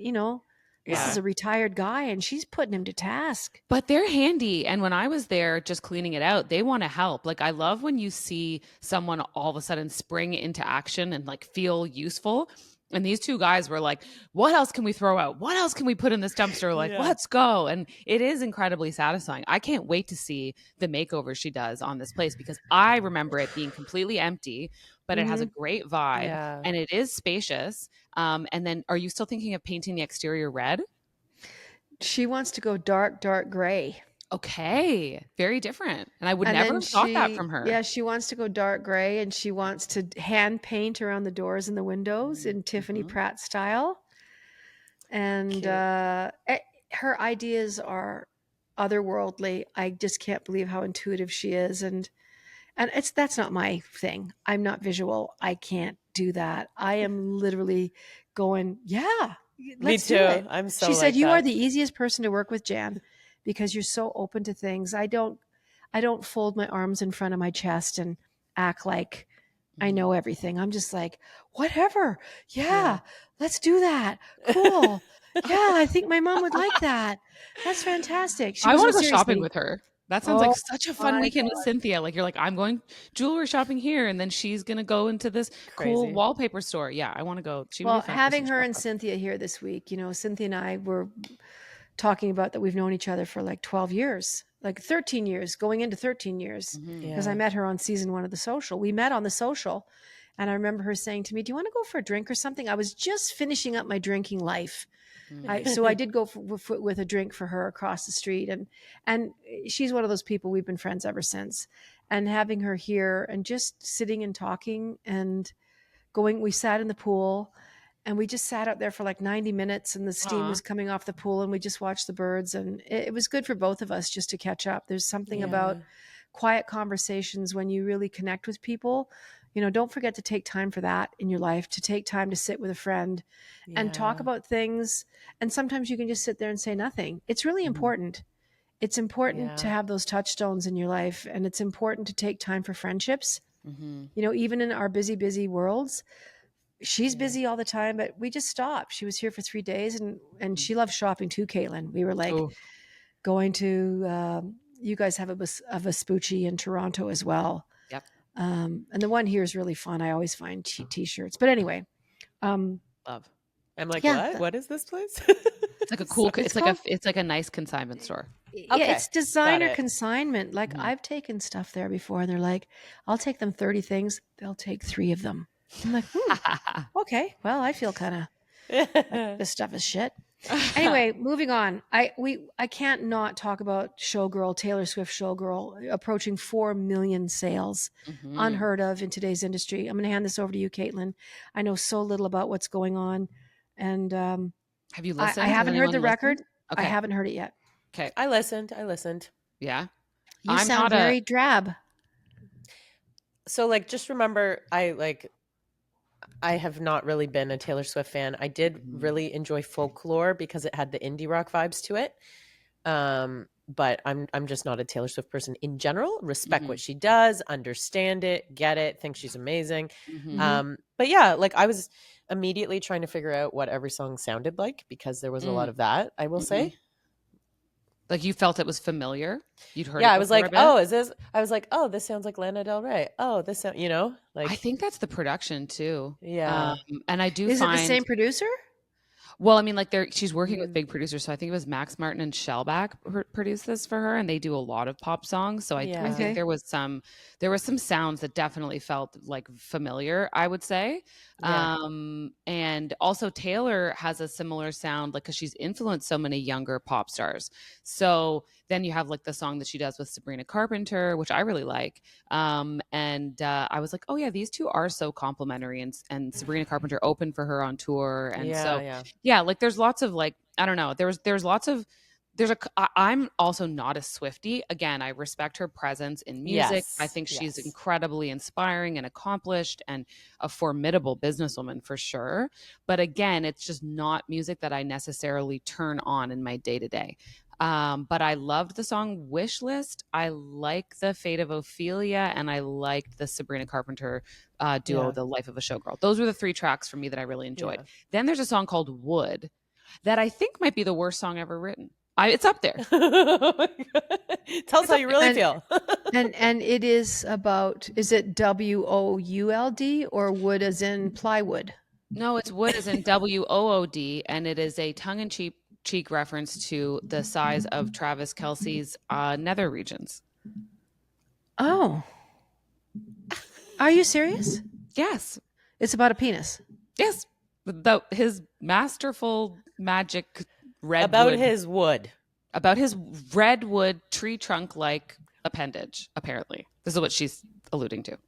A: this is a retired guy and she's putting him to task.
B: But they're handy. And when I was there just cleaning it out, they want to help. Like, I love when you see someone all of a sudden spring into action and like feel useful. And these two guys were like, what else can we throw out? What else can we put in this dumpster? Like, let's go. And it is incredibly satisfying. I can't wait to see the makeover she does on this place because I remember it being completely empty, but it has a great vibe and it is spacious. And then are you still thinking of painting the exterior red?
A: She wants to go dark, dark gray.
B: Okay. Very different. And I would never have thought that from her.
A: Yeah, she wants to go dark gray and she wants to hand paint around the doors and the windows in Tiffany Pratt style. And her ideas are otherworldly. I just can't believe how intuitive she is. And that's not my thing. I'm not visual. I can't do that. I am literally going, let's do it.
C: I'm so
A: She
C: like
A: said, you
C: that.
A: are the easiest person to work with, Jann, because you're so open to things. I don't fold my arms in front of my chest and act like I know everything. I'm just like, whatever. Yeah. Let's do that. Cool. Yeah, I think my mom would like that. That's fantastic.
B: I want to go shopping with her. That sounds like such a fun weekend with Cynthia. Like, you're like, I'm going jewelry shopping here, and then she's going to go into this cool wallpaper store. Yeah, I want to go.
A: Having her and Cynthia here this week, Cynthia and I were talking about that we've known each other for like 12 years, like 13 years, going into 13 years, because I met her on season 1 of The Social. We met on The Social, and I remember her saying to me, do you want to go for a drink or something? I was just finishing up my drinking life. So I did go with a drink for her across the street, and she's one of those people, we've been friends ever since. And having her here and just sitting and talking and we sat in the pool and we just sat out there for like 90 minutes and the steam was coming off the pool and we just watched the birds, and it was good for both of us just to catch up. There's something about quiet conversations when you really connect with people. Don't forget to take time for that in your life, to take time to sit with a friend and talk about things. And sometimes you can just sit there and say nothing. It's really important. It's important to have those touchstones in your life. And it's important to take time for friendships. Even in our busy, busy worlds, she's busy all the time, but we just stopped. She was here for 3 days and she loves shopping too, Caitlin. We were like going to, you guys have a Vespucci in Toronto as well.
B: Yep.
A: And the one here is really fun. I always find t-shirts. But anyway,
B: Love.
C: I'm like,
A: yeah,
C: what is this place?
B: It's like a cool.
A: So
B: It's like a nice consignment store.
A: yeah,
C: Okay,
A: it's designer
C: got it.
A: consignment. Like I've taken stuff there before, and they're like, "I'll take them 30 things. They'll take 3 of them." I'm like, okay. Well, I feel kind of like this stuff is shit. Anyway, moving on. I can't not talk about Showgirl, Taylor Swift Showgirl, approaching 4 million sales, unheard of in today's industry. I'm going to hand this over to you, Caitlin. I know so little about what's going on, and
B: Have you listened?
A: I
B: Has
A: haven't heard the
B: anyone listened?
A: record. I
B: Okay.
A: haven't heard it yet.
B: Okay.
C: I listened.
B: Yeah.
A: You
B: I'm
A: sound
B: not a.
A: very drab.
C: So like, just remember, I have not really been a Taylor Swift fan. I did really enjoy Folklore because it had the indie rock vibes to it. But I'm just not a Taylor Swift person in general. Respect what she does, understand it, get it, think she's amazing. But yeah, like I was immediately trying to figure out what every song sounded like because there was a lot of that, I will say.
B: Like you felt it was familiar. You'd heard.
C: Yeah,
B: it
C: I was
B: before
C: like,
B: a bit?
C: oh, is this? I was like, oh, this sounds like Lana Del Rey. Oh, this sound, like
B: I think that's the production too.
C: Yeah.
B: And I do
A: Is it the
B: find.
A: same producer?
B: Well, I mean, like she's working with big producers, so I think it was Max Martin and Shellback produced this for her, and they do a lot of pop songs. So I think there was some sounds that definitely felt like familiar, I would say.
C: Yeah.
B: And also Taylor has a similar sound, like because she's influenced so many younger pop stars. So then you have like the song that she does with Sabrina Carpenter, which I really like. And I was like, oh yeah, these two are so complimentary, and Sabrina Carpenter opened for her on tour, and yeah, like there's lots of like, I don't know, there's lots of I'm also not a Swiftie. Again, I respect her presence in music. I think she's incredibly inspiring and accomplished and a formidable businesswoman for sure. But again, it's just not music that I necessarily turn on in my day to day. But I loved the song Wish List. I like the Fate of Ophelia, and I liked the Sabrina Carpenter duo, The Life of a Showgirl. Those were the 3 tracks for me that I really enjoyed. Then there's a song called Wood that I think might be the worst song ever written. It's up there.
C: Tell us how you really feel.
A: and it is about, is it WOULD or wood as in plywood?
B: No, it's wood as in WOOD, and it is a tongue-in-cheek reference to the size of Travis Kelce's nether regions.
A: Oh. Are you serious?
B: Yes.
A: It's about a penis.
B: Yes. His masterful magic redwood. About his redwood tree trunk like appendage, apparently. This is what she's alluding to.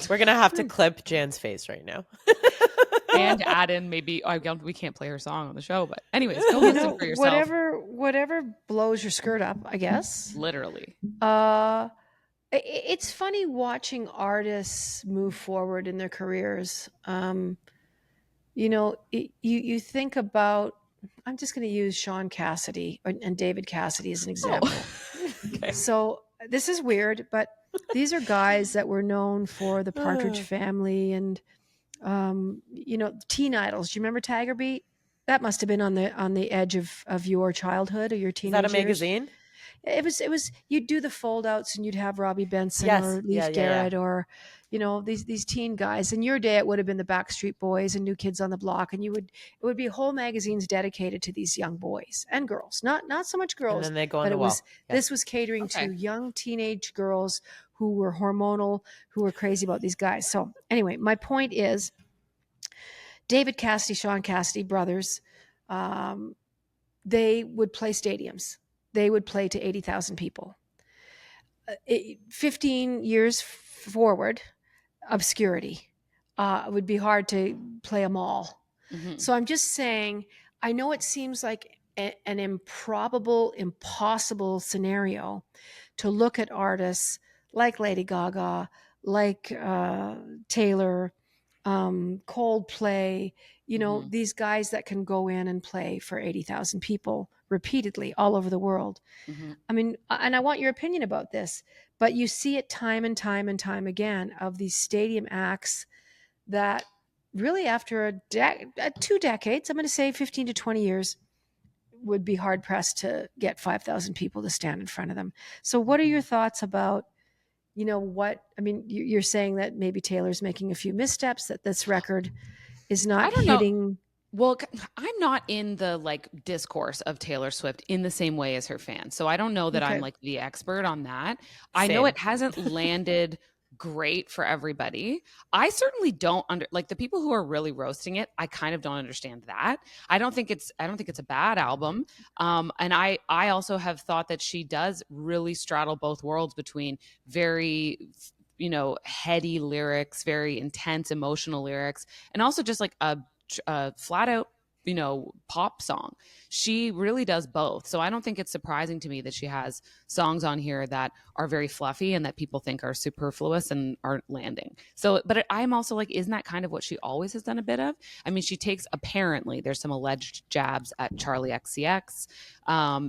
C: We're going to have to clip Jan's face right now.
B: And add in maybe, we can't play her song on the show, but anyways, go listen for yourself.
A: Whatever blows your skirt up, I guess.
B: Literally.
A: It's funny watching artists move forward in their careers. You think about, I'm just going to use Sean Cassidy and David Cassidy as an example. Okay. So this is weird, but these are guys that were known for the Partridge Family and, teen idols. Do you remember Tiger Beat? That must have been on the edge of your childhood or your teenage years.
C: Is that a magazine?
A: It was. You'd do the fold outs and you'd have Robbie Benson or Leif Garrett or, these teen guys. In your day, it would have been the Backstreet Boys and New Kids on the Block, and it would be whole magazines dedicated to these young boys and girls. Not so much girls,
C: and then they go on the wall.
A: This was catering to young teenage girls who were hormonal, who were crazy about these guys. So anyway, my point is, David Cassidy, Sean Cassidy brothers, they would play stadiums. They would play to 80,000 people. 15 years forward, obscurity. It would be hard to play them all. Mm-hmm. So I'm just saying, I know it seems like an improbable, impossible scenario to look at artists like Lady Gaga, like Taylor, Coldplay, these guys that can go in and play for 80,000 people repeatedly all over the world. Mm-hmm. I mean, and I want your opinion about this, but you see it time and time and time again of these stadium acts that really after 2 decades, I'm going to say 15 to 20 years, would be hard pressed to get 5,000 people to stand in front of them. So what are your thoughts about, you know what, I mean, you're saying that maybe Taylor's making a few missteps, that this record is not
B: I don't know.
A: hitting.
B: Well, I'm not in the like discourse of Taylor Swift in the same way as her fans. So I don't know that I'm
A: Okay.
B: like the expert on that. I know it hasn't landed great for everybody. I certainly don't like the people who are really roasting it. I kind of don't understand that. I don't think it's a bad album. And I also have thought that she does really straddle both worlds between very, you know, heady lyrics, very intense emotional lyrics, and also just like a flat out, you know, pop song. She really does both. So I don't think it's surprising to me that she has songs on here that are very fluffy and that people think are superfluous and aren't landing. So, but I'm also like, isn't that kind of what she always has done a bit of? I mean, she takes, apparently, there's some alleged jabs at Charlie XCX,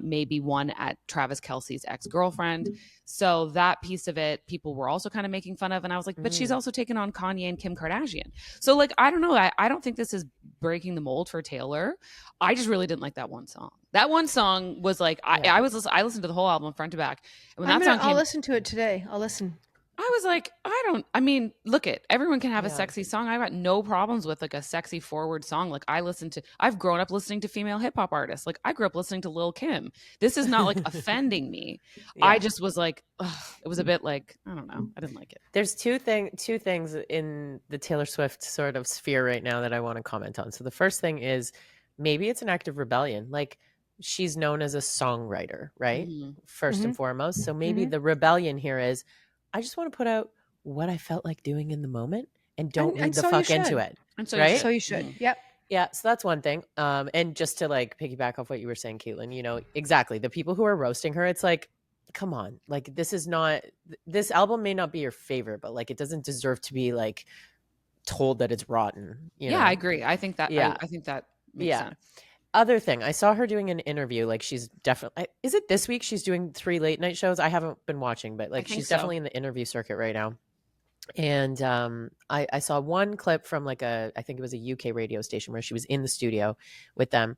B: maybe one at Travis Kelce's ex-girlfriend. So that piece of it, people were also kind of making fun of. And I was like, but she's also taken on Kanye and Kim Kardashian. So like, I don't know. I don't think this is breaking the mold for Taylor. I just really didn't like that one song. That one song was like, I listened to the whole album front to back. And when
A: I'll listen to it today. I'll listen.
B: I was like, look it, everyone can have a sexy song. I got no problems with like a sexy forward song. Like I've grown up listening to female hip hop artists. Like I grew up listening to Lil Kim. This is not like offending me. I just was like, it was a bit like, I don't know. I didn't like it.
C: There's two things in the Taylor Swift sort of sphere right now that I want to comment on. So the first thing is maybe it's an act of rebellion. Like she's known as a songwriter, right? First and foremost. So maybe the rebellion here is, I just want to put out what I felt like doing in the moment and don't read the fuck into it. Right?
A: So you should. Yep.
C: Yeah. So that's one thing. And just to like piggyback off what you were saying, Caitlin, you know, exactly. The people who are roasting her, it's like, come on. Like this album may not be your favorite, but like it doesn't deserve to be like told that it's rotten. You know?
B: I agree. I think that, I think that makes sense.
C: Other thing, I saw her doing an interview. Like she's definitely, is it this week? She's doing 3 late night shows. I haven't been watching, but like she's definitely in the interview circuit right now. And I saw one clip from like I think it was a UK radio station where she was in the studio with them.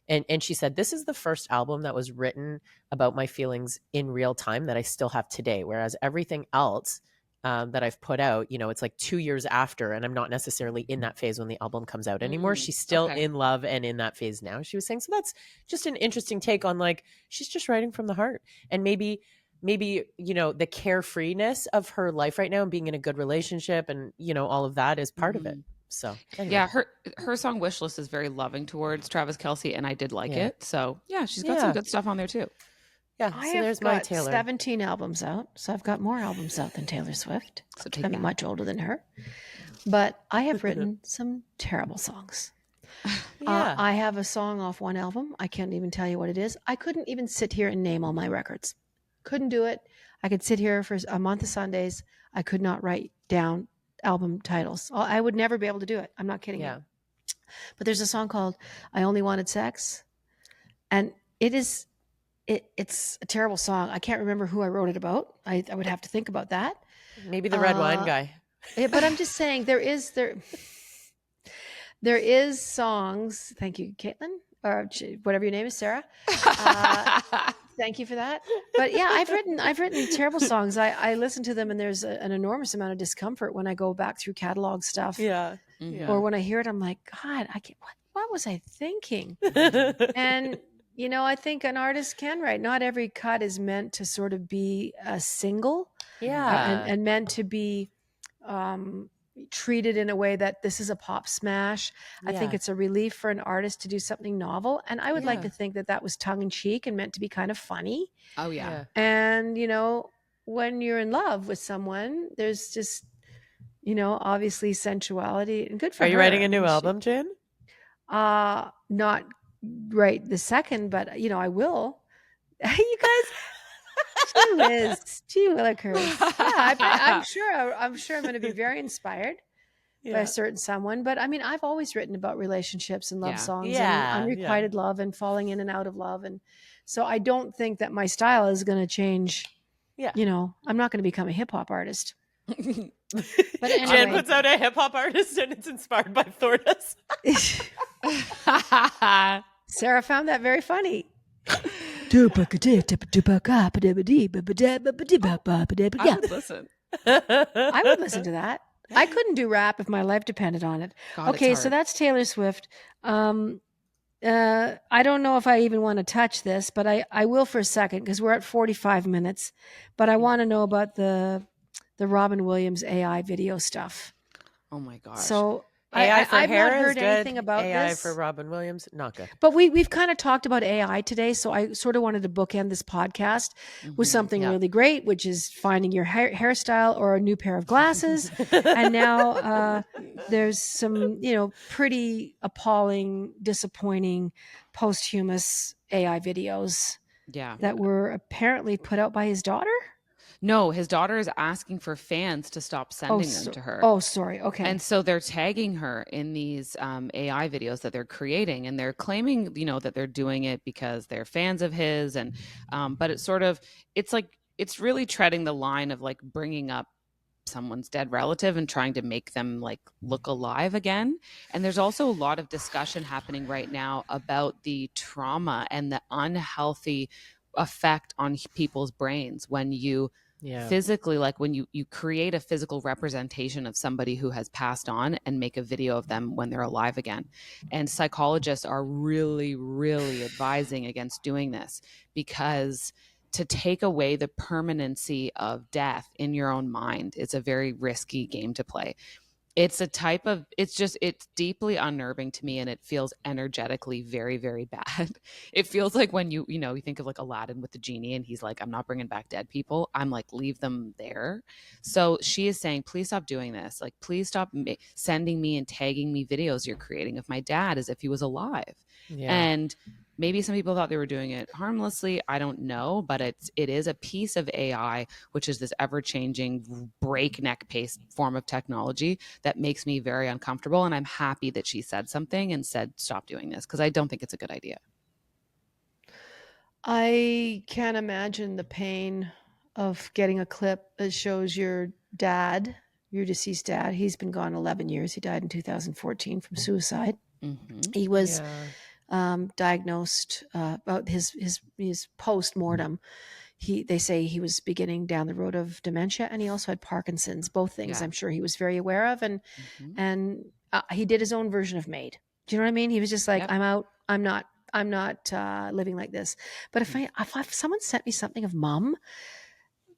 C: And she said, this is the first album that was written about my feelings in real time that I still have today. Whereas everything else that I've put out, you know, it's like 2 years after, and I'm not necessarily in that phase when the album comes out anymore. She's still in love and in that phase now, she was saying. So that's just an interesting take on like, she's just writing from the heart. And maybe, you know, the carefreeness of her life right now and being in a good relationship and, you know, all of that is part of it. So anyway.
B: Yeah, her song Wishlist is very loving towards Travis Kelce, and I did like it. So yeah, she's got some good stuff on there too.
C: Yeah,
A: I have got 17 albums out, so I've got more albums out than Taylor Swift. So I'm much older than her, but I have written some terrible songs. I have a song off one album. I can't even tell you what it is. I couldn't even sit here and name all my records. Couldn't do it. I could sit here for a month of Sundays. I could not write down album titles. I would never be able to do it. I'm not kidding you. But there's a song called I Only Wanted Sex, and it's a terrible song. I can't remember who I wrote it about. I would have to think about that.
C: Maybe the red wine guy.
A: But I'm just saying there is songs. Thank you, Caitlin, or whatever your name is, Sarah. Thank you for that. But yeah, I've written terrible songs. I listen to them and there's an enormous amount of discomfort when I go back through catalog stuff. Or when I hear it, I'm like, God, what was I thinking? And you know, I think an artist can write. Not every cut is meant to sort of be a single, and meant to be treated in a way that this is a pop smash. I think it's a relief for an artist to do something novel, and I would like to think that was tongue in cheek and meant to be kind of funny.
B: Oh yeah.
A: And you know, when you're in love with someone, there's just, you know, obviously sensuality and good for her.
C: Are you writing a new album, Jann?
A: Not right this second, but you know, I will. You guys, gee willikers. Yeah, I'm sure I'm going to be very inspired by a certain someone. But I mean, I've always written about relationships and love songs and unrequited love and falling in and out of love, and so I don't think that my style is going to change. You know, I'm not going to become a hip hop artist. But anyway.
C: Jann puts out a hip hop artist and it's inspired by Thordas.
A: Sarah found that very funny.
B: would listen.
A: I would listen to that. I couldn't do rap if my life depended on it.
B: God,
A: okay, so that's Taylor Swift. I don't know if I even want to touch this, but I will for a second because we're at 45 minutes. But I want to know about the Robin Williams AI video stuff.
B: Oh my gosh.
A: So
C: AI for
A: I've
C: hair
A: not heard
C: is good.
A: anything about
C: AI
A: this.
C: for Robin Williams, not good.
A: But we've kind of talked about AI today, so I sort of wanted to bookend this podcast with something really great, which is finding your hairstyle or a new pair of glasses. And now there's some, pretty appalling, disappointing, posthumous AI videos that were apparently put out by his daughter.
B: No, his daughter is asking for fans to stop sending them to her.
A: Oh, sorry. Okay.
B: And so they're tagging her in these AI videos that they're creating, and they're claiming, that they're doing it because they're fans of his. And but it's it's really treading the line of like bringing up someone's dead relative and trying to make them like look alive again. And there's also a lot of discussion happening right now about the trauma and the unhealthy effect on people's brains when you physically, like when you create a physical representation of somebody who has passed on and make a video of them when they're alive again. And psychologists are really, really advising against doing this, because to take away the permanency of death in your own mind is a very risky game to play. It's it's deeply unnerving to me, and it feels energetically very, very bad. It feels like when you think of like Aladdin with the genie and he's like, I'm not bringing back dead people. I'm like, leave them there. So she is saying, please stop doing this. Like, please stop sending me and tagging me videos you're creating of my dad as if he was alive. And maybe some people thought they were doing it harmlessly. I don't know, but it is a piece of AI, which is this ever-changing breakneck pace form of technology that makes me very uncomfortable. And I'm happy that she said something and said, stop doing this, because I don't think it's a good idea.
A: I can't imagine the pain of getting a clip that shows your dad, your deceased dad. He's been gone 11 years. He died in 2014 from suicide. He was diagnosed about his post-mortem. They say he was beginning down the road of dementia, and he also had Parkinson's, both things I'm sure he was very aware of. And he did his own version of Made. Do you know what I mean? He was just like, I'm out. I'm not living like this. But if someone sent me something of Mom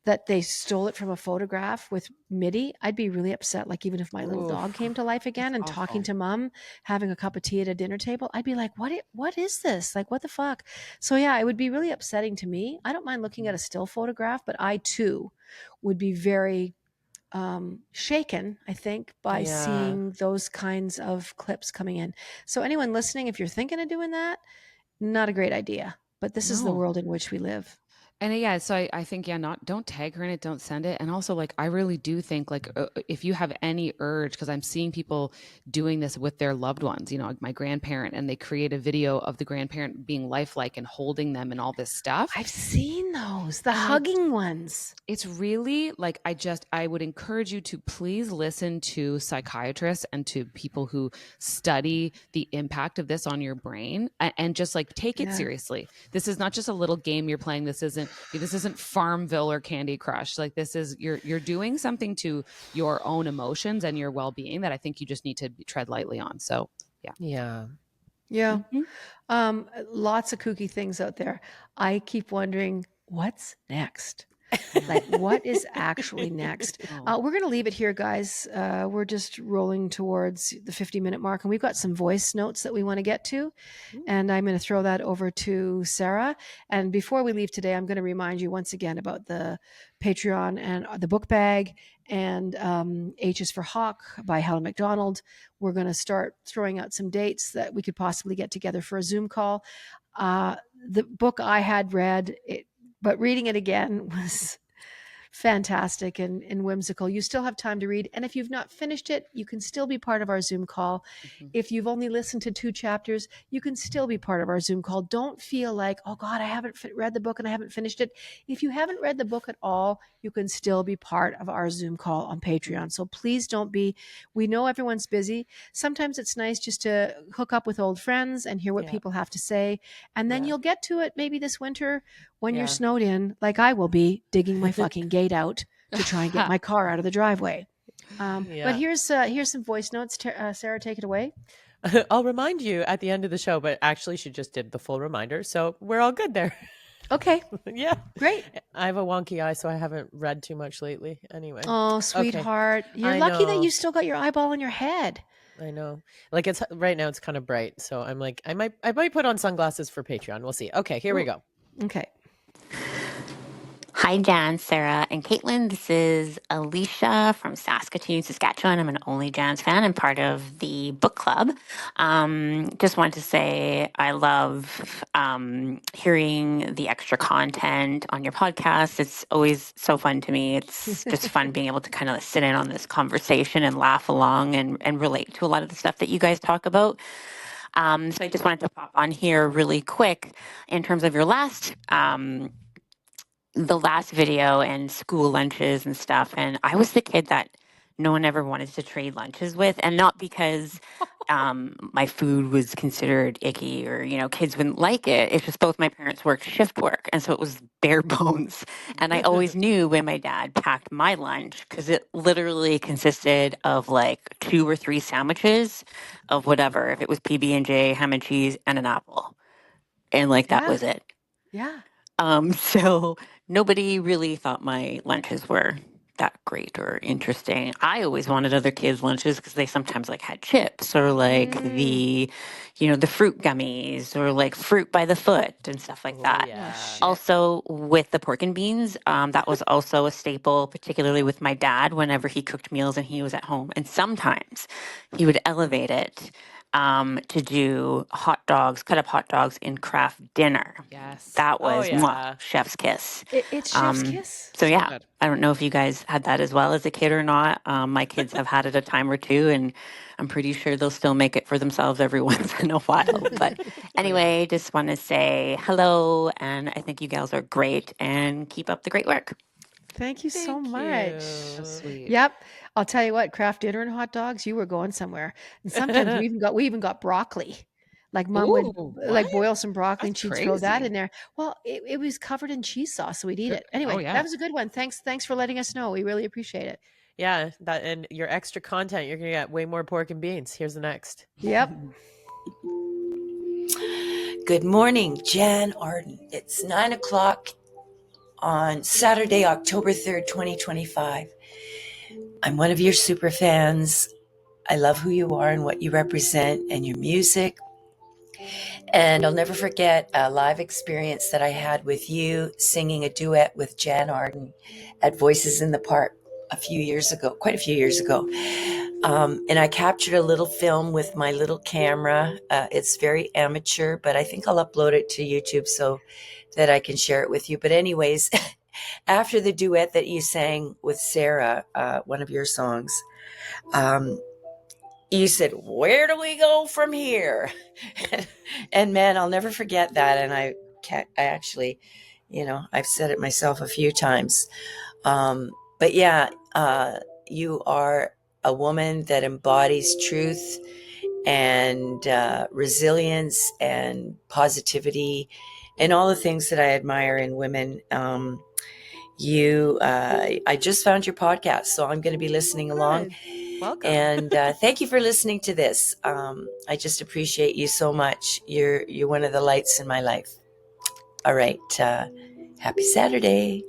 A: that they stole it from a photograph with MIDI, I'd be really upset. Like, even if my little dog came to life again and talking to Mom, having a cup of tea at a dinner table, I'd be like, what is this? Like, what the fuck? So yeah, it would be really upsetting to me. I don't mind looking at a still photograph, but I too would be very shaken, I think, by seeing those kinds of clips coming in. So anyone listening, if you're thinking of doing that, not a great idea, but this is the world in which we live.
B: And so I think, don't tag her in it, don't send it. And also, like, I really do think, like, if you have any urge, because I'm seeing people doing this with their loved ones, like my grandparent, and they create a video of the grandparent being lifelike and holding them and all this stuff.
A: I've seen those, the hugging ones.
B: It's really like, I would encourage you to please listen to psychiatrists and to people who study the impact of this on your brain, and just like take it seriously. This is not just a little game you're playing. This isn't Farmville or Candy Crush. Like, this is, you're doing something to your own emotions and your well-being that I think you just need to tread lightly on. So
A: yeah. Lots of kooky things out there. I keep wondering, what's next? Like, what is actually next? We're going to leave it here, guys. We're just rolling towards the 50-minute mark, and we've got some voice notes that we want to get to. And I'm going to throw that over to Sarah. And before we leave today, I'm going to remind you once again about the Patreon and the book bag, and H is for Hawk by Helen McDonald. We're going to start throwing out some dates that we could possibly get together for a Zoom call. The book I had read, but reading it again was fantastic and whimsical. You still have time to read. And if you've not finished it, you can still be part of our Zoom call. If you've only listened to 2 chapters, you can still be part of our Zoom call. Don't feel like, oh God, I haven't read the book and I haven't finished it. If you haven't read the book at all, you can still be part of our Zoom call on Patreon. So please don't be, we know everyone's busy. Sometimes it's nice just to hook up with old friends and hear what people have to say. And then you'll get to it maybe this winter when you're snowed in, like I will be, digging my fucking gate out to try and get my car out of the driveway. But here's some voice notes. Sarah, take it away.
C: I'll remind you at the end of the show, but actually she just did the full reminder. So we're all good there.
A: Okay.
C: Yeah.
A: Great.
C: I have a wonky eye, so I haven't read too much lately. Anyway.
A: Oh, sweetheart. Okay. You're lucky that you still got your eyeball in your head.
C: I know. Like it's right now it's kind of bright. So I'm like, I might put on sunglasses for Patreon. We'll see. Okay, here we go.
A: Okay.
D: Hi, Jann, Sarah, and Caitlin. This is Alicia from Saskatoon, Saskatchewan. I'm an Only Jann's fan and part of the book club. Just wanted to say I love hearing the extra content on your podcast. It's always so fun to me. It's just fun being able to kind of sit in on this conversation and laugh along and relate to a lot of the stuff that you guys talk about. So I just wanted to pop on here really quick in terms of your the last video and school lunches and stuff. And I was the kid that no one ever wanted to trade lunches with. And not because my food was considered icky or, kids wouldn't like it. It's just both my parents worked shift work. And so it was bare bones. And I always knew when my dad packed my lunch because it literally consisted of like 2 or 3 sandwiches of whatever. If it was PB&J, ham and cheese, and an apple. And that was it.
A: Yeah.
D: So nobody really thought my lunches were that great or interesting. I always wanted other kids' lunches because they sometimes had chips or the fruit gummies or fruit by the foot and stuff like that.
C: Yeah.
D: Also with the pork and beans, that was also a staple, particularly with my dad whenever he cooked meals and he was at home. And sometimes he would elevate it to do hot dogs, cut up hot dogs in Kraft dinner.
B: Yes.
D: That was chef's kiss.
A: It's chef's kiss.
D: So yeah, I don't know if you guys had that as well as a kid or not. My kids have had it a time or two, and I'm pretty sure they'll still make it for themselves every once in a while. But anyway, just want to say hello, and I think you gals are great, and keep up the great work.
A: Thank you so much.
B: So sweet.
A: Yep. I'll tell you what, Kraft dinner and hot dogs, you were going somewhere. And sometimes we even got broccoli. Like Mom would boil some broccoli and she'd throw that in there. Well, it was covered in cheese sauce, so we'd eat it. Anyway, that was a good one. Thanks for letting us know. We really appreciate it.
C: Yeah, that and your extra content, you're gonna get way more pork and beans. Here's the next.
A: Yep.
E: Good morning, Jann Arden. It's 9:00 on Saturday, October 3rd, 2025. I'm one of your super fans. I love who you are and what you represent and your music. And I'll never forget a live experience that I had with you singing a duet with Jann Arden at Voices in the Park quite a few years ago. And I captured a little film with my little camera. It's very amateur, but I think I'll upload it to YouTube so that I can share it with you. But anyways, after the duet that you sang with Sarah, one of your songs, you said, "Where do we go from here?" And man, I'll never forget that. And I actually, I've said it myself a few times. But yeah, you are a woman that embodies truth and resilience and positivity and all the things that I admire in women. I just found your podcast, so I'm going to be listening along.
C: Welcome.
E: And thank you for listening to this. I just appreciate you so much. You're one of the lights in my life. All right. Happy Saturday.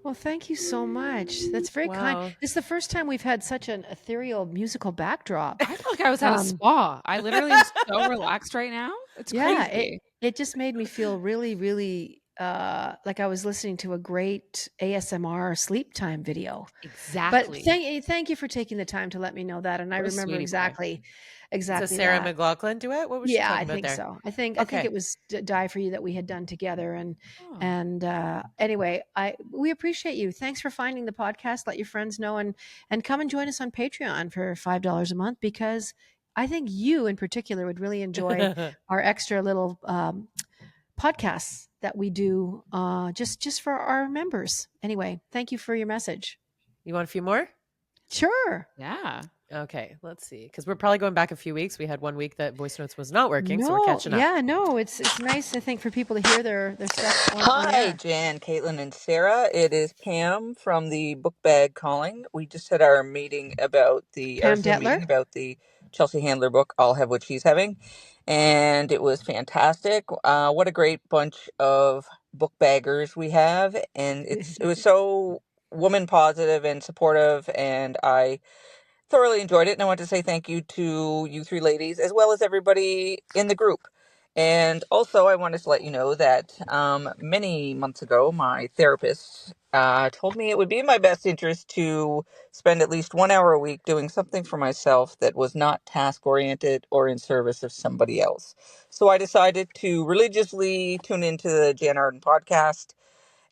A: Well, thank you so much. That's very kind. It's the first time we've had such an ethereal musical backdrop.
B: I feel like I was at a spa. I literally am so relaxed right now. It's crazy.
A: It just made me feel really, really like I was listening to a great ASMR sleep time video.
B: Exactly.
A: But thank you for taking the time to let me know that. And I remember exactly
C: It's a
A: that.
C: Sarah McLachlan duet. What was she
A: Yeah,
C: talking
A: I
C: about
A: think
C: there?
A: so. I think
C: Okay.
A: it was Die for You that we had done together. And
B: Oh.
A: anyway, we appreciate you. Thanks for finding the podcast. Let your friends know, and come and join us on Patreon for $5 a month, because I think you in particular would really enjoy our extra little podcasts that we do just for our members. Anyway, thank you for your message.
C: You want a few more?
A: Sure.
B: Yeah.
C: Okay, let's see. Because we're probably going back a few weeks. We had 1 week that Voicenotes was not working, so we're
A: No,
C: catching up.
A: yeah, no, it's nice, I think, for people to hear their stuff on
F: Hi,
A: air.
F: Jann, Caitlin, and Sarah. It is Pam from the Book Bag Calling. We just had our meeting about our
A: Pam
F: Zoom meeting
A: Detler.
F: about the Chelsea Handler book, I'll Have What She's Having. And it was fantastic. What a great bunch of book baggers we have. And it was so woman positive and supportive, and I thoroughly enjoyed it. And I want to say thank you to you three ladies, as well as everybody in the group. And also, I wanted to let you know that many months ago, my therapist told me it would be in my best interest to spend at least 1 hour a week doing something for myself that was not task oriented or in service of somebody else. So I decided to religiously tune into the Jann Arden podcast.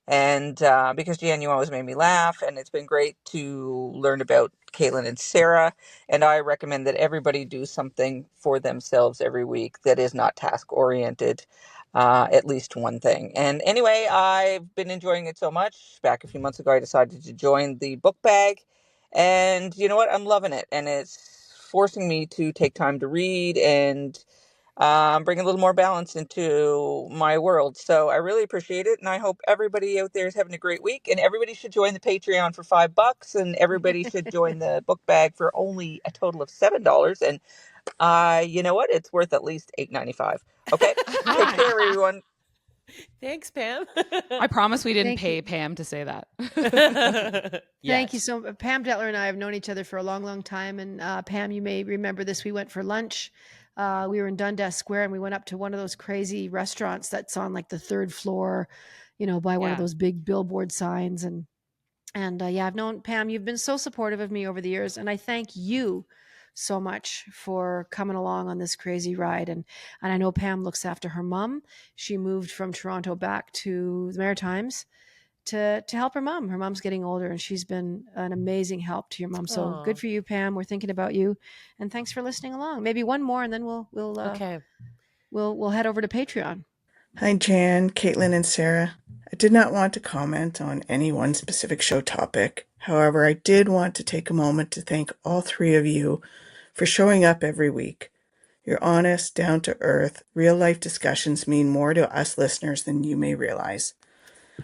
F: And because Jann, you always made me laugh, and it's been great to learn about Caitlin and Sarah. And I recommend that everybody do something for themselves every week that is not task oriented, at least one thing. And anyway, I've been enjoying it so much. Back a few months ago, I decided to join the book bag. And you know what? I'm loving it. And it's forcing me to take time to read and bring a little more balance into my world. So I really appreciate it. And I hope everybody out there is having a great week. And everybody should join the Patreon for $5. And everybody should join the book bag for only a total of $7. And you know what? It's worth at least $8.95. Okay. Take care, everyone.
C: Thanks, Pam.
B: I promise we didn't
A: Thank
B: pay
A: you.
B: Pam to say that.
A: Thank you so much. Pam Detler and I have known each other for a long, long time. And Pam, you may remember this. We went for lunch. We were in Dundas Square, and we went up to one of those crazy restaurants that's on like the third floor, by one of those big billboard signs. And yeah, I've known Pam. You've been so supportive of me over the years, and I thank you so much for coming along on this crazy ride. And I know Pam looks after her mom. She moved from Toronto back to the Maritimes to help her mom. Her mom's getting older, and she's been an amazing help to your mom. So good for you, Pam. We're thinking about you, and thanks for listening along. Maybe one more, and then we'll head over to Patreon.
G: Hi, Jann, Caitlin, and Sarah. I did not want to comment on any one specific show topic. However, I did want to take a moment to thank all three of you for showing up every week. Your honest, down-to-earth, real-life discussions mean more to us listeners than you may realize.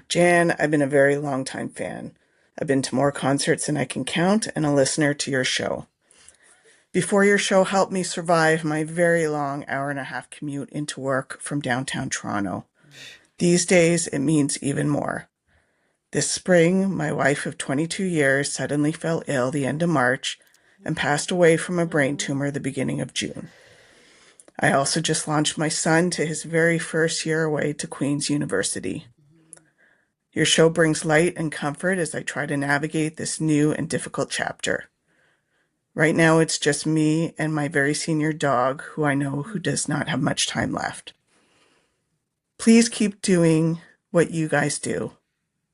G: Jann, I've been a very long-time fan. I've been to more concerts than I can count, and a listener to your show. Before your show helped me survive my very long hour-and-a-half commute into work from downtown Toronto. These days, it means even more. This spring, my wife of 22 years suddenly fell ill the end of March and passed away from a brain tumor the beginning of June. I also just launched my son to his very first year away to Queen's University. Your show brings light and comfort as I try to navigate this new and difficult chapter. Right now, it's just me and my very senior dog, who I know who does not have much time left. Please keep doing what you guys do.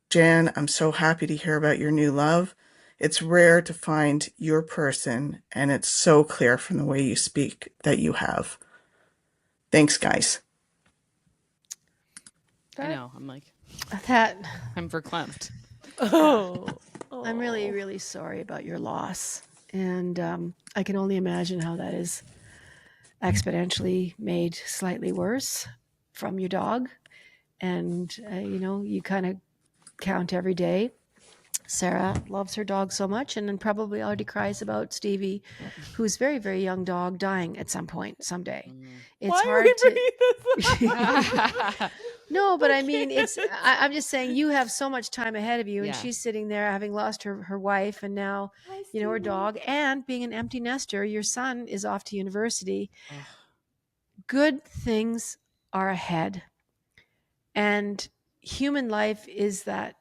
G: Jann, I'm so happy to hear about your new love. It's rare to find your person, and it's so clear from the way you speak that you have. Thanks, guys.
B: I know. I'm like, I'm verklempt.
A: I'm really, really sorry about your loss. And I can only imagine how that is exponentially made slightly worse from your dog. And, you kind of count every day. Sarah loves her dog so much, and then probably already cries about Stevie, who's very, very young dog, dying at some point someday. It's hard to. No, but I mean, I'm just saying you have so much time ahead of you, and she's sitting there having lost her wife, and now, her dog, and being an empty nester. Your son is off to university. Good things are ahead. And human life is that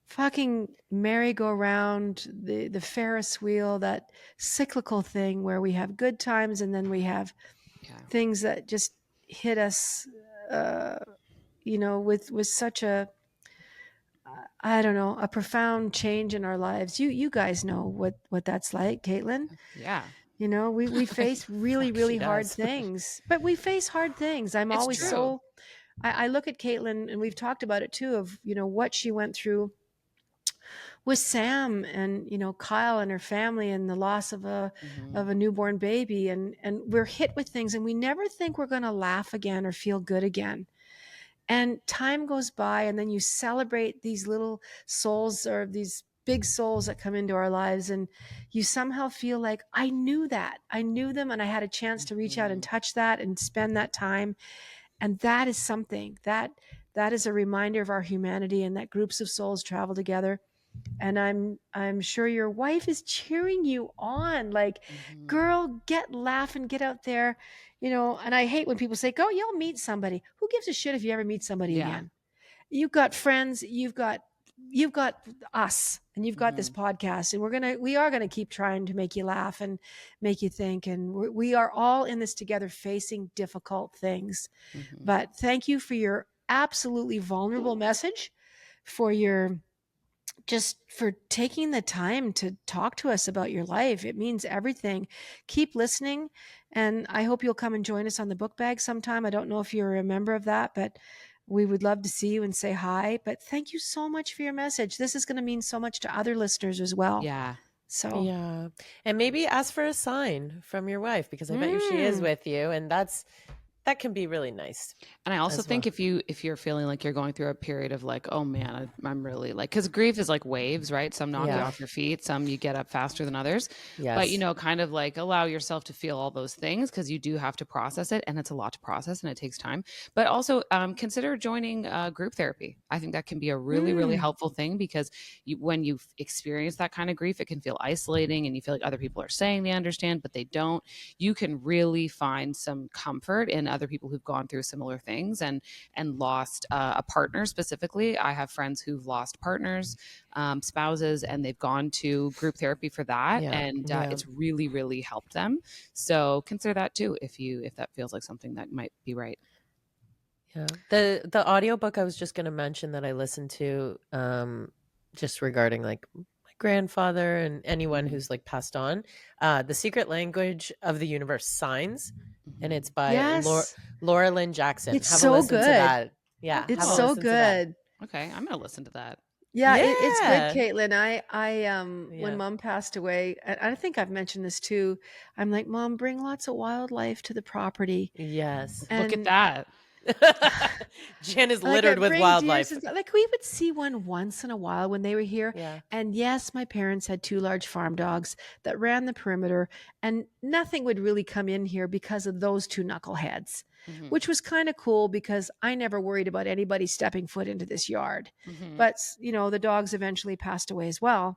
A: fucking merry-go-round, the Ferris wheel, that cyclical thing where we have good times and then we have things that just hit us, with such a, I don't know, a profound change in our lives. You guys know what that's like, Caitlin.
B: Yeah.
A: We face really, really hard
C: does.
A: things, but we face hard things. I'm
B: It's
A: always
B: true.
A: I look at Caitlin, and we've talked about it too, of, what she went through with Sam and, Kyle and her family and the loss of a newborn baby. And we're hit with things and we never think we're going to laugh again or feel good again. And time goes by, and then you celebrate these little souls or these big souls that come into our lives. And you somehow feel like, I knew them, and I had a chance to reach out and touch that and spend that time. And that is something that is a reminder of our humanity, and that groups of souls travel together. And I'm sure your wife is cheering you on, like, girl, laugh and get out there, and I hate when people say, go, you'll meet somebody. Who gives a shit if you ever meet somebody again? You've got friends, you've got us, and you've got this podcast, and we are going to keep trying to make you laugh and make you think. And we are all in this together, facing difficult things. But thank you for your absolutely vulnerable message, for taking the time to talk to us about your life. It means everything. Keep listening. And I hope you'll come and join us on the book bag sometime. I don't know if you're a member of that, but we would love to see you and say hi. But thank you so much for your message. This is going to mean so much to other listeners as well.
B: Yeah.
A: So,
C: yeah. And maybe ask for a sign from your wife, because I bet you she is with you. And that can be really nice.
B: And I also think if you're feeling like you're going through a period of like, oh man, I'm really like, because grief is like waves, right? Some knock you off your feet, some you get up faster than others. Yes. But kind of like allow yourself to feel all those things, because you do have to process it, and it's a lot to process and it takes time. But also consider joining group therapy. I think that can be a really, really helpful thing, because when you experience that kind of grief, it can feel isolating and you feel like other people are saying they understand, but they don't. You can really find some comfort in other people who've gone through similar things and lost a partner. Specifically, I have friends who've lost partners, spouses, and they've gone to group therapy for that. It's really, really helped them. So consider that too, if that feels like something that might be right.
C: Yeah. The audiobook I was just going to mention that I listened to, just regarding like my grandfather and anyone who's like passed on, The Secret Language of the Universe, Signs. And it's by Laura Lynn Jackson.
A: It's so good.
C: To that. Yeah.
A: It's so good.
B: Okay. I'm going to listen to that.
A: Yeah, it's good, Caitlin. I when Mom passed away, and I think I've mentioned this too, I'm like, Mom, bring lots of wildlife to the property.
C: Yes.
B: Look at that.
C: Jen is littered with wildlife.
A: Like, we would see one once in a while when they were here. Yeah. And yes, my parents had 2 large farm dogs that ran the perimeter, and nothing would really come in here because of those 2 knuckleheads, which was kind of cool, because I never worried about anybody stepping foot into this yard. But, the dogs eventually passed away as well.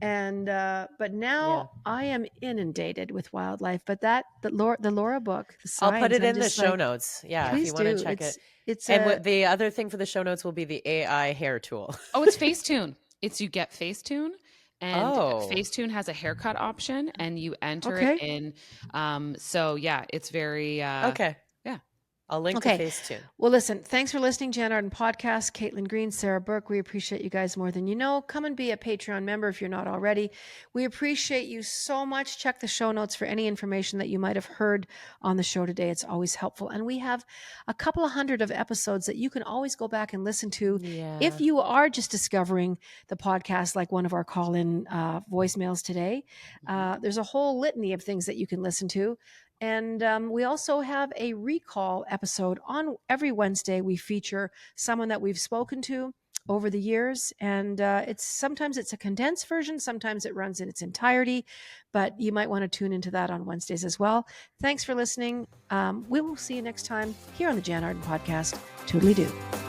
A: And but now I am inundated with wildlife. But the Laura book, the Signs,
C: I'll put it in the show notes. Yeah, if you want to check it. And the other thing for the show notes will be the AI hair tool.
B: Oh, it's Facetune. You get Facetune, and Facetune has a haircut option, and you enter it in. So yeah, it's very
C: okay. I'll link to Facetune.
A: Well, listen, thanks for listening, Jann Arden Podcast. Caitlin Green, Sarah Burke, we appreciate you guys more than you know. Come and be a Patreon member if you're not already. We appreciate you so much. Check the show notes for any information that you might have heard on the show today. It's always helpful. And we have a couple of hundred of episodes that you can always go back and listen to. Yeah. If you are just discovering the podcast, like one of our call-in voicemails today, there's a whole litany of things that you can listen to. And we also have a recall episode on every Wednesday. We feature someone that we've spoken to over the years. And sometimes it's a condensed version. Sometimes it runs in its entirety. But you might want to tune into that on Wednesdays as well. Thanks for listening. We will see you next time here on the Jann Arden Podcast. Toodly-doo.